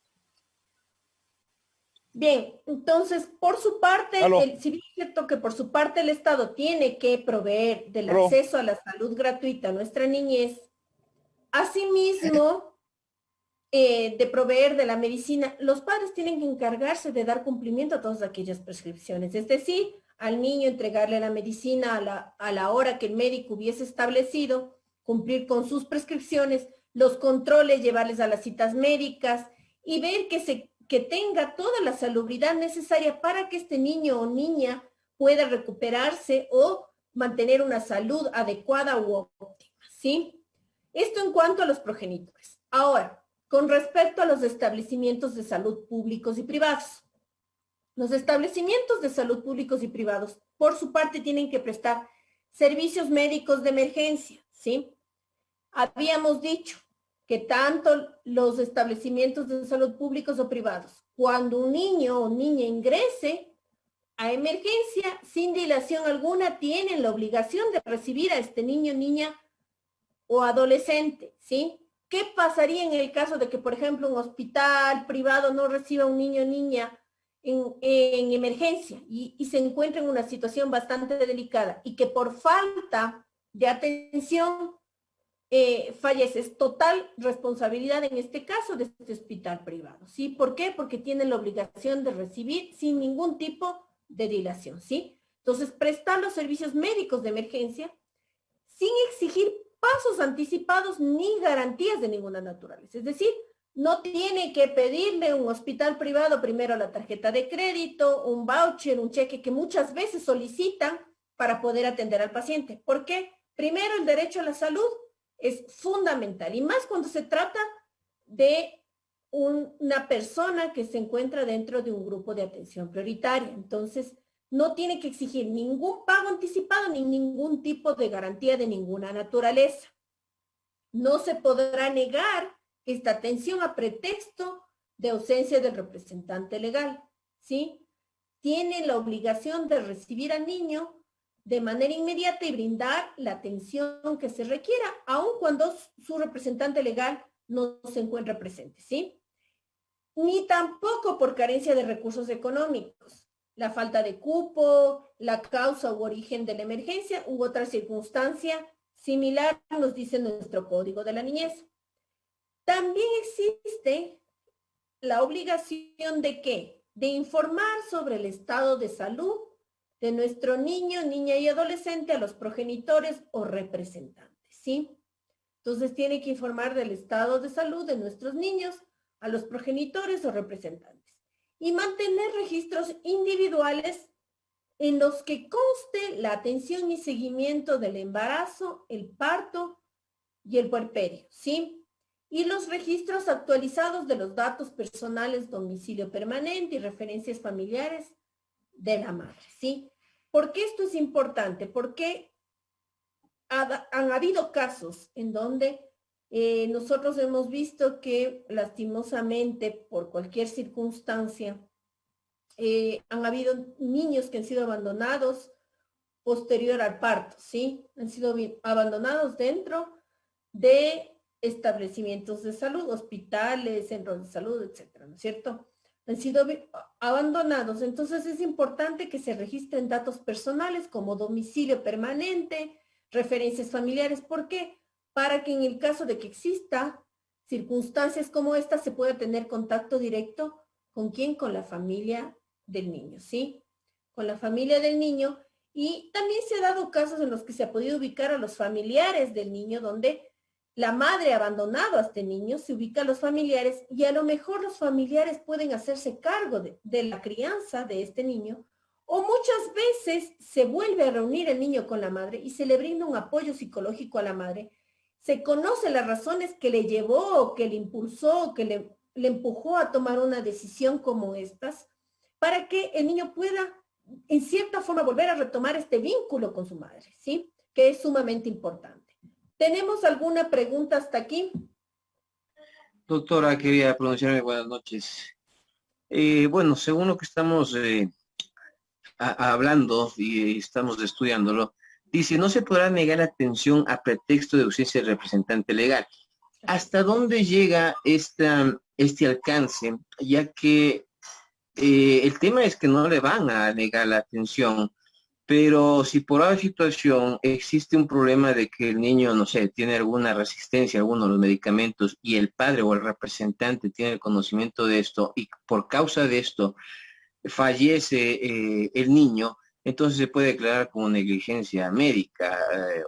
Bien, entonces, por su parte, si bien es cierto que por su parte el Estado tiene que proveer del acceso a la salud gratuita a nuestra niñez, asimismo, de proveer de la medicina, los padres tienen que encargarse de dar cumplimiento a todas aquellas prescripciones, es decir, al niño entregarle la medicina a la hora que el médico hubiese establecido, cumplir con sus prescripciones, los controles, llevarles a las citas médicas y ver que tenga toda la salubridad necesaria para que este niño o niña pueda recuperarse o mantener una salud adecuada u óptima, ¿sí? Esto en cuanto a los progenitores. Ahora, con respecto a los establecimientos de salud públicos y privados. Los establecimientos de salud públicos y privados, por su parte, tienen que prestar servicios médicos de emergencia, ¿sí? Habíamos dicho que tanto los establecimientos de salud públicos o privados, cuando un niño o niña ingrese a emergencia, sin dilación alguna, tienen la obligación de recibir a este niño, niña o adolescente, ¿sí? ¿Qué pasaría en el caso de que, por ejemplo, un hospital privado no reciba a un niño o niña en emergencia y se encuentra en una situación bastante delicada y que por falta de atención fallece? Es total responsabilidad en este caso de este hospital privado, ¿sí? ¿Por qué? Porque tienen la obligación de recibir sin ningún tipo de dilación, ¿sí? Entonces, prestar los servicios médicos de emergencia sin exigir pasos anticipados ni garantías de ninguna naturaleza. Es decir, no tiene que pedirle un hospital privado primero la tarjeta de crédito, un voucher, un cheque que muchas veces solicitan para poder atender al paciente. ¿Por qué? Primero, el derecho a la salud es fundamental y más cuando se trata de una persona que se encuentra dentro de un grupo de atención prioritaria. Entonces, no tiene que exigir ningún pago anticipado ni ningún tipo de garantía de ninguna naturaleza. No se podrá negar esta atención a pretexto de ausencia del representante legal, ¿sí? Tiene la obligación de recibir al niño de manera inmediata y brindar la atención que se requiera, aun cuando su representante legal no se encuentra presente, ¿sí? Ni tampoco por carencia de recursos económicos. La falta de cupo, la causa u origen de la emergencia u otra circunstancia similar nos dice nuestro Código de la Niñez. También existe la obligación de ¿qué? De informar sobre el estado de salud de nuestro niño, niña y adolescente a los progenitores o representantes, ¿sí? Entonces tiene que informar del estado de salud de nuestros niños a los progenitores o representantes y mantener registros individuales en los que conste la atención y seguimiento del embarazo, el parto y el puerperio, ¿sí? Y los registros actualizados de los datos personales, domicilio permanente y referencias familiares de la madre, ¿sí? ¿Por qué esto es importante? Porque han habido casos en donde nosotros hemos visto que lastimosamente por cualquier circunstancia han habido niños que han sido abandonados posterior al parto, ¿sí? Han sido abandonados dentro de establecimientos de salud, hospitales, centros de salud, etcétera, ¿no es cierto? Han sido abandonados. Entonces es importante que se registren datos personales como domicilio permanente, referencias familiares. ¿Por qué? Para que en el caso de que exista circunstancias como esta se pueda tener contacto directo ¿con quién? Con la familia del niño, ¿sí? Con la familia del niño. Y también se ha dado casos en los que se ha podido ubicar a los familiares del niño donde la madre ha abandonado a este niño, se ubica a los familiares y a lo mejor los familiares pueden hacerse cargo de la crianza de este niño, o muchas veces se vuelve a reunir el niño con la madre y se le brinda un apoyo psicológico a la madre. Se conocen las razones que le llevó, que le impulsó, que le empujó a tomar una decisión como estas, para que el niño pueda, en cierta forma, volver a retomar este vínculo con su madre, ¿sí? Que es sumamente importante. ¿Tenemos alguna pregunta hasta aquí? Doctora, quería pronunciarme buenas noches. Bueno, según lo que estamos hablando y estamos estudiándolo, dice, no se podrá negar la atención a pretexto de ausencia del representante legal. ¿Hasta dónde llega este alcance? Ya que el tema es que no le van a negar la atención, pero si por alguna situación existe un problema de que el niño, no sé, tiene alguna resistencia a alguno de los medicamentos y el padre o el representante tiene el conocimiento de esto y por causa de esto fallece el niño, entonces se puede declarar como negligencia médica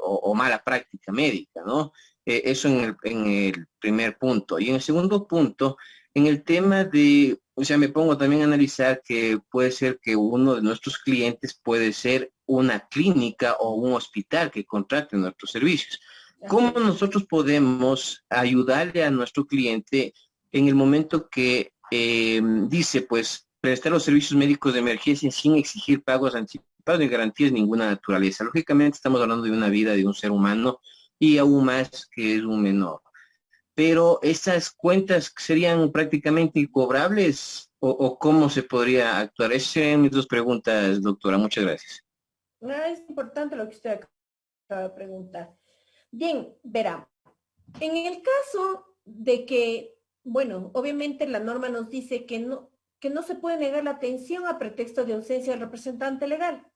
o mala práctica médica, ¿no? Eso en el primer punto. Y en el segundo punto, en el tema de, o sea, me pongo también a analizar que puede ser que uno de nuestros clientes puede ser una clínica o un hospital que contrate nuestros servicios. ¿Cómo nosotros podemos ayudarle a nuestro cliente en el momento que dice, pues, prestar los servicios médicos de emergencia sin exigir pagos anticipados ni garantías de ninguna naturaleza? Lógicamente estamos hablando de una vida de un ser humano y aún más que es un menor. Pero ¿esas cuentas serían prácticamente incobrables o cómo se podría actuar? Esas serían mis dos preguntas, doctora. Muchas gracias. Es importante lo que usted acaba de preguntar. Bien, verá, en el caso de que, bueno, obviamente la norma nos dice que no se puede negar la atención a pretexto de ausencia del representante legal.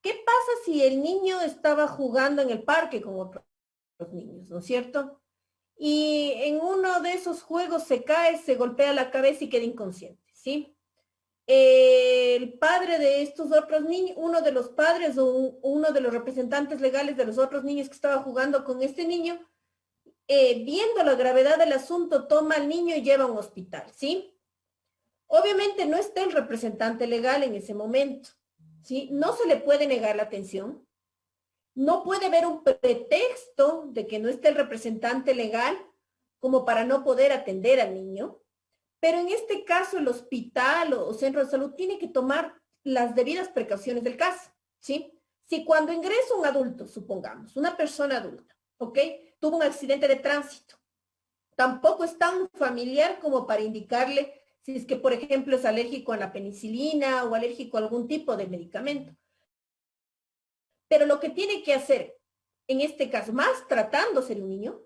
¿Qué pasa si el niño estaba jugando en el parque con otros niños, ¿no es cierto? Y en uno de esos juegos se cae, se golpea la cabeza y queda inconsciente, ¿sí? El padre de estos otros niños, uno de los padres o uno de los representantes legales de los otros niños que estaba jugando con este niño, viendo la gravedad del asunto, toma al niño y lleva a un hospital, ¿sí? Obviamente no está el representante legal en ese momento, ¿sí? No se le puede negar la atención. No puede haber un pretexto de que no esté el representante legal como para no poder atender al niño. Pero en este caso el hospital o centro de salud tiene que tomar las debidas precauciones del caso, ¿sí? Si cuando ingresa un adulto, supongamos, una persona adulta, ¿ok? Tuvo un accidente de tránsito, tampoco es tan familiar como para indicarle si es que, por ejemplo, es alérgico a la penicilina o alérgico a algún tipo de medicamento. Pero lo que tiene que hacer, en este caso, más tratándose de un niño,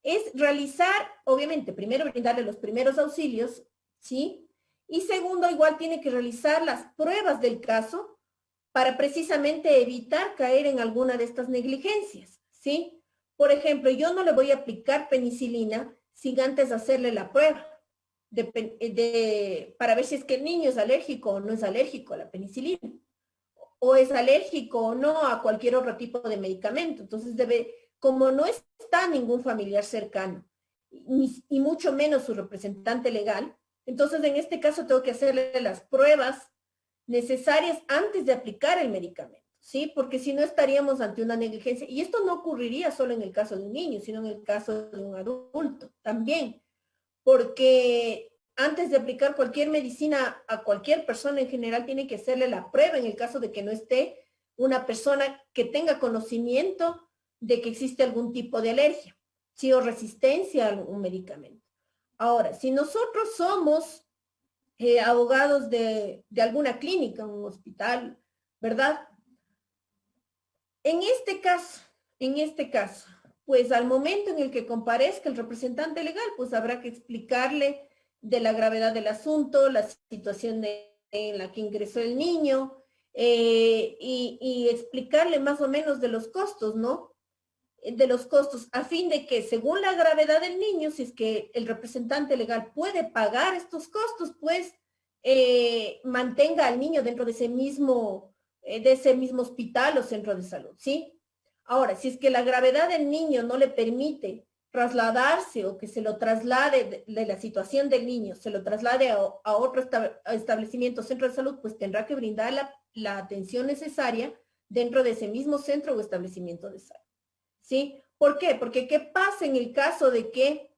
es realizar, obviamente, primero brindarle los primeros auxilios, ¿sí? Y segundo, igual tiene que realizar las pruebas del caso para precisamente evitar caer en alguna de estas negligencias, ¿sí? Por ejemplo, yo no le voy a aplicar penicilina sin antes hacerle la prueba para ver si es que el niño es alérgico o no es alérgico a la penicilina, o es alérgico o no a cualquier otro tipo de medicamento. Entonces como no está ningún familiar cercano, y mucho menos su representante legal, entonces en este caso tengo que hacerle las pruebas necesarias antes de aplicar el medicamento, ¿sí? Porque si no estaríamos ante una negligencia, y esto no ocurriría solo en el caso de un niño, sino en el caso de un adulto también, porque antes de aplicar cualquier medicina a cualquier persona en general tiene que hacerle la prueba en el caso de que no esté una persona que tenga conocimiento de que existe algún tipo de alergia, ¿sí? O resistencia a un medicamento. Ahora, si nosotros somos abogados de alguna clínica, un hospital, ¿verdad? En este caso, pues al momento en el que comparezca el representante legal, pues habrá que explicarle de la gravedad del asunto, la situación en la que ingresó el niño, y explicarle más o menos de los costos, ¿no? De los costos, a fin de que según la gravedad del niño, si es que el representante legal puede pagar estos costos, pues mantenga al niño dentro de ese mismo hospital o centro de salud, ¿sí? Ahora, si es que la gravedad del niño no le permite trasladarse o que se lo traslade de la situación del niño, se lo traslade a otro establecimiento, centro de salud, pues tendrá que brindar la atención necesaria dentro de ese mismo centro o establecimiento de salud. ¿Sí? ¿Por qué? Porque ¿qué pasa en el caso de que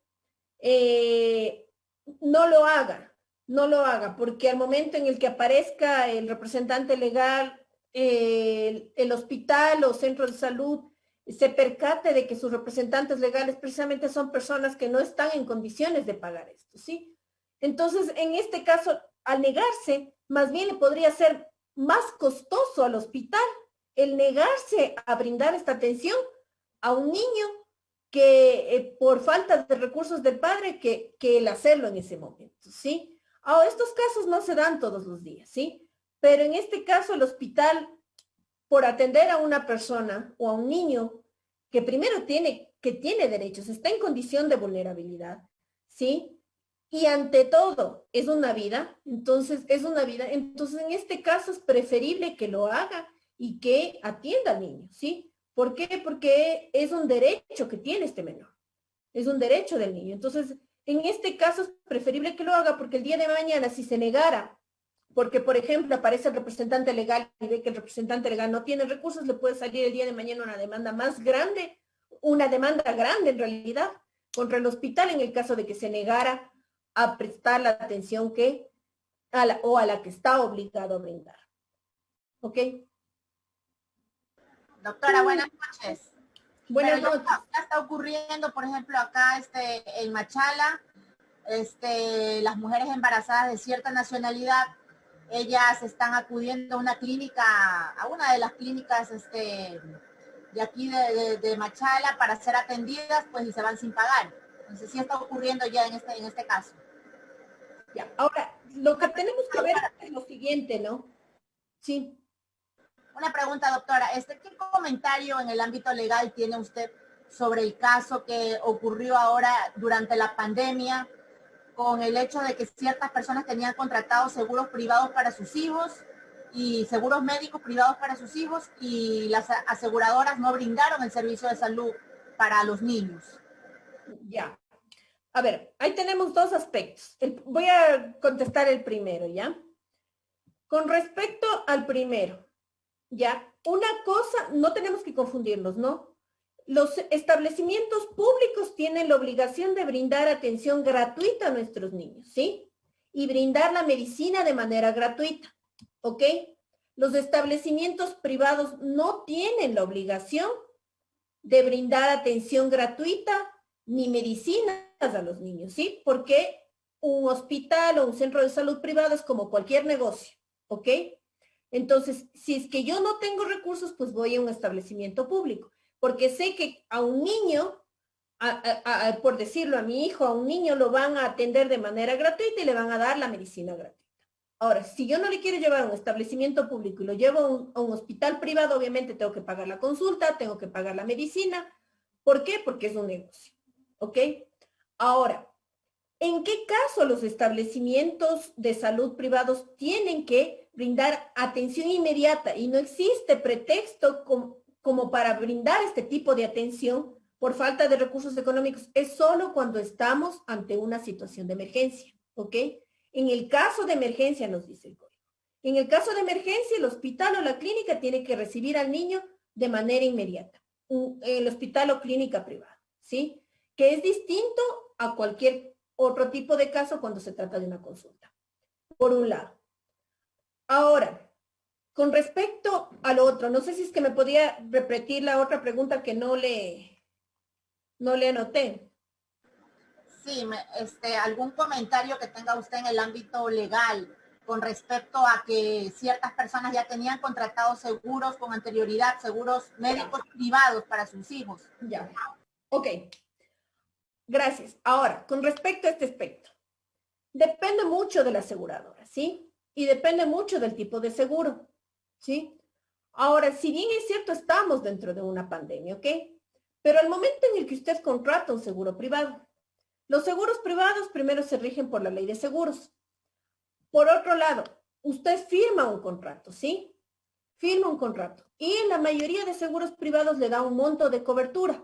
no lo haga? No lo haga, porque al momento en el que aparezca el representante legal, el hospital o centro de salud se percate de que sus representantes legales precisamente son personas que no están en condiciones de pagar esto, ¿sí? Entonces, en este caso, al negarse, más bien le podría ser más costoso al hospital el negarse a brindar esta atención a un niño que por falta de recursos del padre que el hacerlo en ese momento, ¿sí? Ahora, estos casos no se dan todos los días, ¿sí? Pero en este caso el hospital, por atender a una persona o a un niño que primero tiene derechos, está en condición de vulnerabilidad, ¿sí? Y ante todo es una vida, entonces en este caso es preferible que lo haga y que atienda al niño, ¿sí? ¿Por qué? Porque es un derecho que tiene este menor, es un derecho del niño. Entonces, en este caso es preferible que lo haga porque el día de mañana, si se negara, porque, por ejemplo, aparece el representante legal y ve que el representante legal no tiene recursos, le puede salir el día de mañana una demanda más grande, una demanda grande en realidad, contra el hospital en el caso de que se negara a prestar la atención a la que está obligado a brindar. ¿Ok? Doctora, buenas noches. Buenas noches. Ya está ocurriendo, por ejemplo, acá en Machala, las mujeres embarazadas de cierta nacionalidad, ellas están acudiendo a una clínica, a una de las clínicas de aquí de Machala para ser atendidas, pues, y se van sin pagar. Entonces sí está ocurriendo ya en este caso. Ya, ahora, lo que tenemos que ver es lo siguiente, ¿no? Sí. Una pregunta, doctora. ¿Qué comentario en el ámbito legal tiene usted sobre el caso que ocurrió ahora durante la pandemia con el hecho de que ciertas personas tenían contratados seguros privados para sus hijos y seguros médicos privados para sus hijos y las aseguradoras no brindaron el servicio de salud para los niños? Ya. A ver, ahí tenemos dos aspectos. Voy a contestar el primero, ¿ya? Con respecto al primero, ¿ya? Una cosa, no tenemos que confundirlos, ¿no? Los establecimientos públicos tienen la obligación de brindar atención gratuita a nuestros niños, ¿sí? Y brindar la medicina de manera gratuita, ¿ok? Los establecimientos privados no tienen la obligación de brindar atención gratuita ni medicinas a los niños, ¿sí? Porque un hospital o un centro de salud privado es como cualquier negocio, ¿ok? Entonces, si es que yo no tengo recursos, pues voy a un establecimiento público, porque sé que a un niño, por decirlo a mi hijo, a un niño lo van a atender de manera gratuita y le van a dar la medicina gratuita. Ahora, si yo no le quiero llevar a un establecimiento público y lo llevo a un hospital privado, obviamente tengo que pagar la consulta, tengo que pagar la medicina. ¿Por qué? Porque es un negocio. ¿Ok? Ahora, ¿en qué caso los establecimientos de salud privados tienen que brindar atención inmediata y no existe pretexto como para brindar este tipo de atención por falta de recursos económicos? Es solo cuando estamos ante una situación de emergencia, ¿ok? En el caso de emergencia, nos dice el código. En el caso de emergencia, el hospital o la clínica tiene que recibir al niño de manera inmediata. El hospital o clínica privada, ¿sí? Que es distinto a cualquier otro tipo de caso cuando se trata de una consulta, por un lado. Ahora, con respecto al otro, no sé si es que me podía repetir la otra pregunta que no le anoté. Sí, algún comentario que tenga usted en el ámbito legal con respecto a que ciertas personas ya tenían contratados seguros con anterioridad, seguros médicos privados para sus hijos. Ya, ok. Gracias. Ahora, con respecto a este aspecto, depende mucho de la aseguradora, ¿sí? Y depende mucho del tipo de seguro, ¿sí? Ahora, si bien es cierto, estamos dentro de una pandemia, ¿ok? Pero al momento en el que usted contrata un seguro privado, los seguros privados primero se rigen por la ley de seguros. Por otro lado, usted firma un contrato, ¿sí? Firma un contrato. Y en la mayoría de seguros privados le da un monto de cobertura.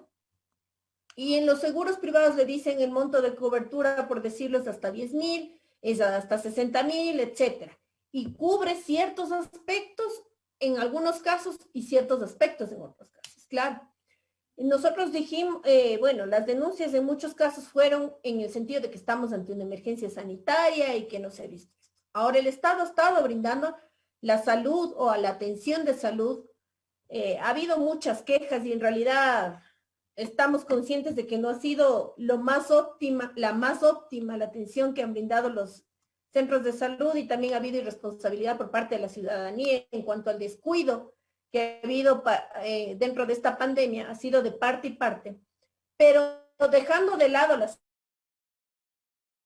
Y en los seguros privados le dicen el monto de cobertura, por decirlo, es hasta 10.000, es hasta 60.000, etcétera. Y cubre ciertos aspectos en algunos casos y ciertos aspectos en otros casos, claro. Nosotros dijimos, bueno, las denuncias en muchos casos fueron en el sentido de que estamos ante una emergencia sanitaria y que no se ha visto esto. Ahora el Estado ha estado brindando la salud o a la atención de salud. Ha habido muchas quejas y en realidad estamos conscientes de que no ha sido la más óptima la atención que han brindado los centros de salud, y también ha habido irresponsabilidad por parte de la ciudadanía en cuanto al descuido que ha habido dentro de esta pandemia. Ha sido de parte y parte, pero dejando de lado la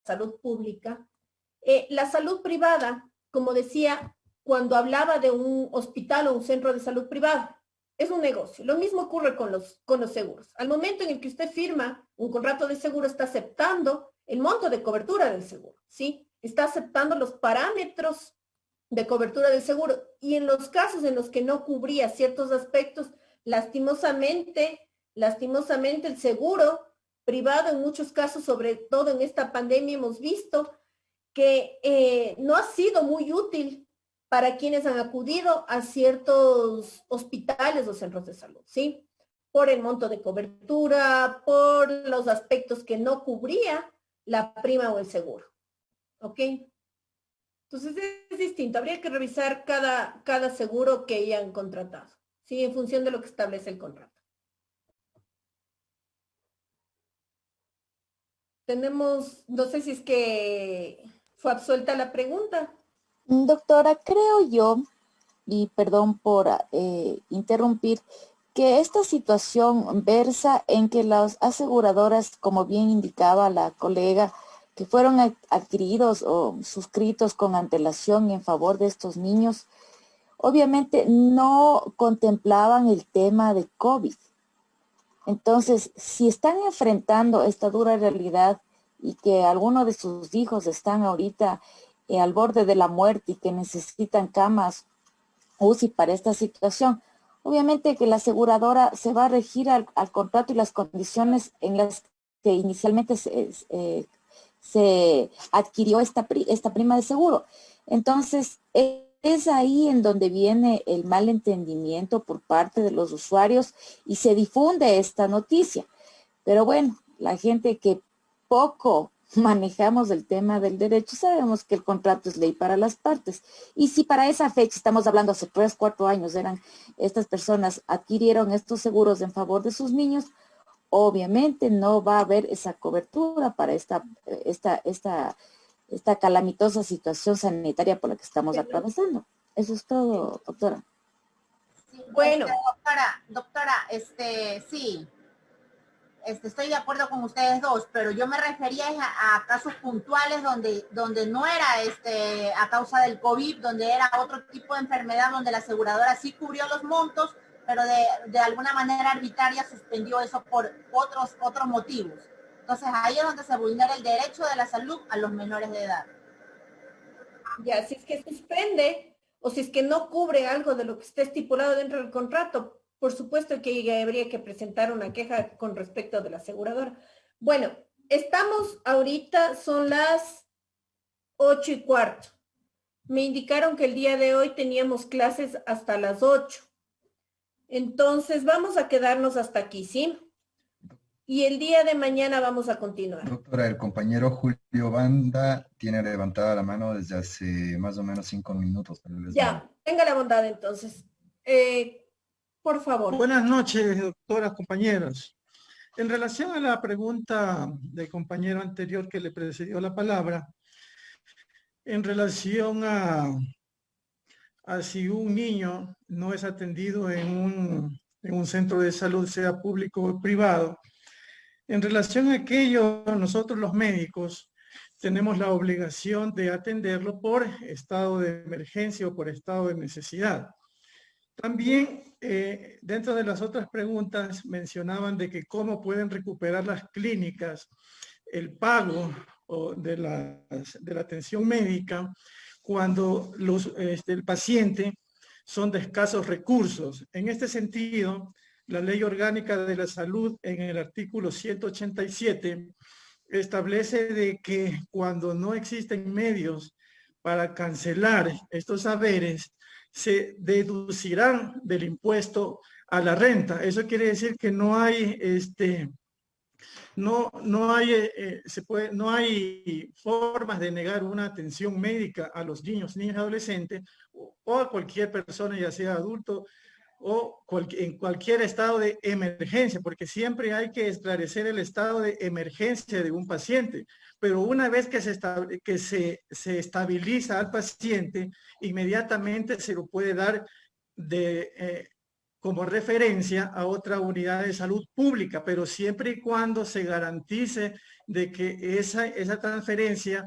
salud pública, la salud privada, como decía, cuando hablaba de un hospital o un centro de salud privado, es un negocio. Lo mismo ocurre con los seguros. Al momento en el que usted firma un contrato de seguro, está aceptando el monto de cobertura del seguro, ¿sí? Está aceptando los parámetros de cobertura del seguro. Y en los casos en los que no cubría ciertos aspectos, lastimosamente el seguro privado, en muchos casos, sobre todo en esta pandemia, hemos visto que no ha sido muy útil para quienes han acudido a ciertos hospitales o centros de salud, ¿sí? Por el monto de cobertura, por los aspectos que no cubría la prima o el seguro, ¿ok? Entonces es distinto, habría que revisar cada seguro que hayan contratado, ¿sí? En función de lo que establece el contrato. Tenemos, no sé si es que fue absuelta la pregunta. Doctora, creo yo, y perdón por interrumpir, que esta situación versa en que las aseguradoras, como bien indicaba la colega, que fueron adquiridos o suscritos con antelación en favor de estos niños, obviamente no contemplaban el tema de COVID. Entonces, si están enfrentando esta dura realidad y que algunos de sus hijos están ahorita al borde de la muerte y que necesitan camas UCI para esta situación, obviamente que la aseguradora se va a regir al contrato y las condiciones en las que inicialmente se adquirió esta prima de seguro. Entonces, es ahí en donde viene el malentendimiento por parte de los usuarios y se difunde esta noticia. Pero bueno, la gente que poco manejamos el tema del derecho, sabemos que el contrato es ley para las partes. Y si para esa fecha, estamos hablando hace 3, 4 años, estas personas adquirieron estos seguros en favor de sus niños, obviamente no va a haber esa cobertura para esta calamitosa situación sanitaria por la que estamos atravesando. Eso es todo, doctora. Sí, bueno. Doctora, sí. Estoy de acuerdo con ustedes dos, pero yo me refería a casos puntuales donde no era a causa del COVID, donde era otro tipo de enfermedad, donde la aseguradora sí cubrió los montos, pero de alguna manera arbitraria suspendió eso por otros motivos. Entonces ahí es donde se vulnera el derecho de la salud a los menores de edad. Ya, si es que suspende o si es que no cubre algo de lo que esté estipulado dentro del contrato, por supuesto que habría que presentar una queja con respecto de la aseguradora. Bueno, estamos ahorita, son las 8:15. Me indicaron que el día de hoy teníamos clases hasta las 8. Entonces vamos a quedarnos hasta aquí, ¿sí? Y el día de mañana vamos a continuar. Doctora, el compañero Julio Banda tiene levantada la mano desde hace más o menos 5 minutos. Ya, tenga la bondad entonces. Por favor. Buenas noches, doctoras, compañeros. En relación a la pregunta del compañero anterior que le precedió la palabra, en relación a si un niño no es atendido en un centro de salud, sea público o privado, en relación a aquello, nosotros los médicos tenemos la obligación de atenderlo por estado de emergencia o por estado de necesidad. También, dentro de las otras preguntas, mencionaban de que cómo pueden recuperar las clínicas el pago de la atención médica cuando el paciente son de escasos recursos. En este sentido, La Ley Orgánica de la Salud, en el artículo 187, establece de que cuando no existen medios para cancelar estos haberes, se deducirán del impuesto a la renta. Eso quiere decir que no hay no hay formas de negar una atención médica a los niños y adolescentes o a cualquier persona, ya sea adulto o en cualquier estado de emergencia, porque siempre hay que esclarecer el estado de emergencia de un paciente. Pero una vez que se estabiliza al paciente, inmediatamente se lo puede dar como referencia a otra unidad de salud pública, pero siempre y cuando se garantice de que esa transferencia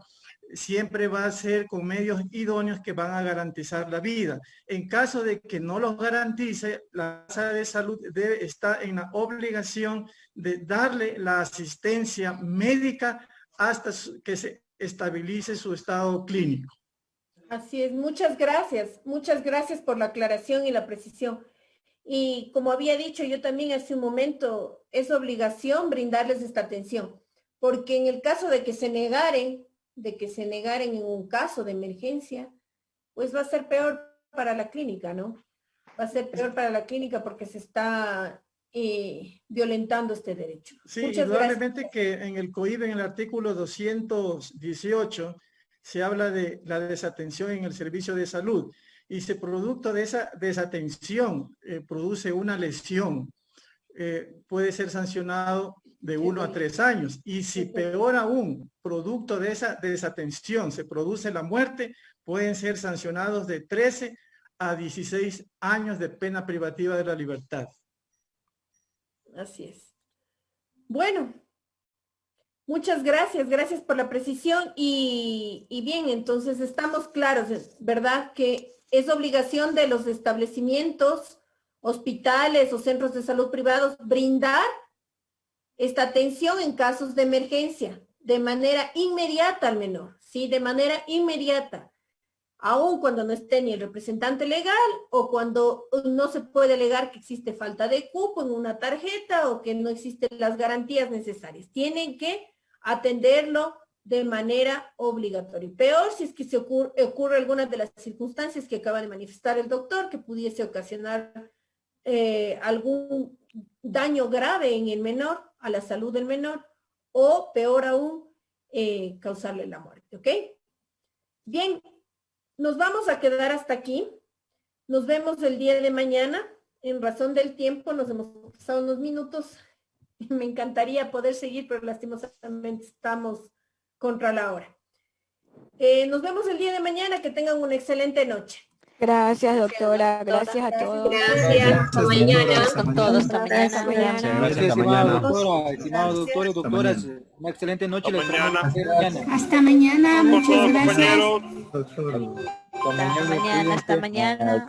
siempre va a ser con medios idóneos que van a garantizar la vida. En caso de que no los garantice, la Casa de Salud está en la obligación de darle la asistencia médica hasta que se estabilice su estado clínico. Así es, muchas gracias por la aclaración y la precisión. Y como había dicho yo también hace un momento, es obligación brindarles esta atención, porque en el caso de que se negaren en un caso de emergencia, pues va a ser peor para la clínica, ¿no? Va a ser peor para la clínica porque se está violentando este derecho. Sí, muchas indudablemente gracias. que en el COIB, en el artículo 218, se habla de la desatención en el servicio de salud. Y si producto de esa desatención produce una lesión, puede ser sancionado de 1 a 3 años. Y si peor aún, producto de esa desatención se produce la muerte, pueden ser sancionados de 13 a 16 años de pena privativa de la libertad. Así es. Bueno, muchas gracias por la precisión y bien, entonces estamos claros, ¿verdad? Que es obligación de los establecimientos, hospitales o centros de salud privados brindar esta atención en casos de emergencia de manera inmediata al menor, ¿sí? De manera inmediata, aun cuando no esté ni el representante legal o cuando no se puede alegar que existe falta de cupo en una tarjeta o que no existen las garantías necesarias. Tienen que atenderlo de manera obligatoria. Peor si es que se ocurre alguna de las circunstancias que acaba de manifestar el doctor, que pudiese ocasionar algún daño grave en el menor, a la salud del menor, o peor aún, causarle la muerte, ¿ok? Bien, nos vamos a quedar hasta aquí. Nos vemos el día de mañana. En razón del tiempo, nos hemos pasado unos minutos. Me encantaría poder seguir, pero lastimosamente estamos contra la hora. Nos vemos el día de mañana. Que tengan una excelente noche. Gracias, doctora. Gracias a todos. Gracias. Hasta mañana. A todos. Hasta mañana. Gracias, hasta mañana. Estimado doctor y doctoras, una excelente noche. Hasta mañana. Hasta mañana, muchas gracias. Hasta mañana. Hasta mañana.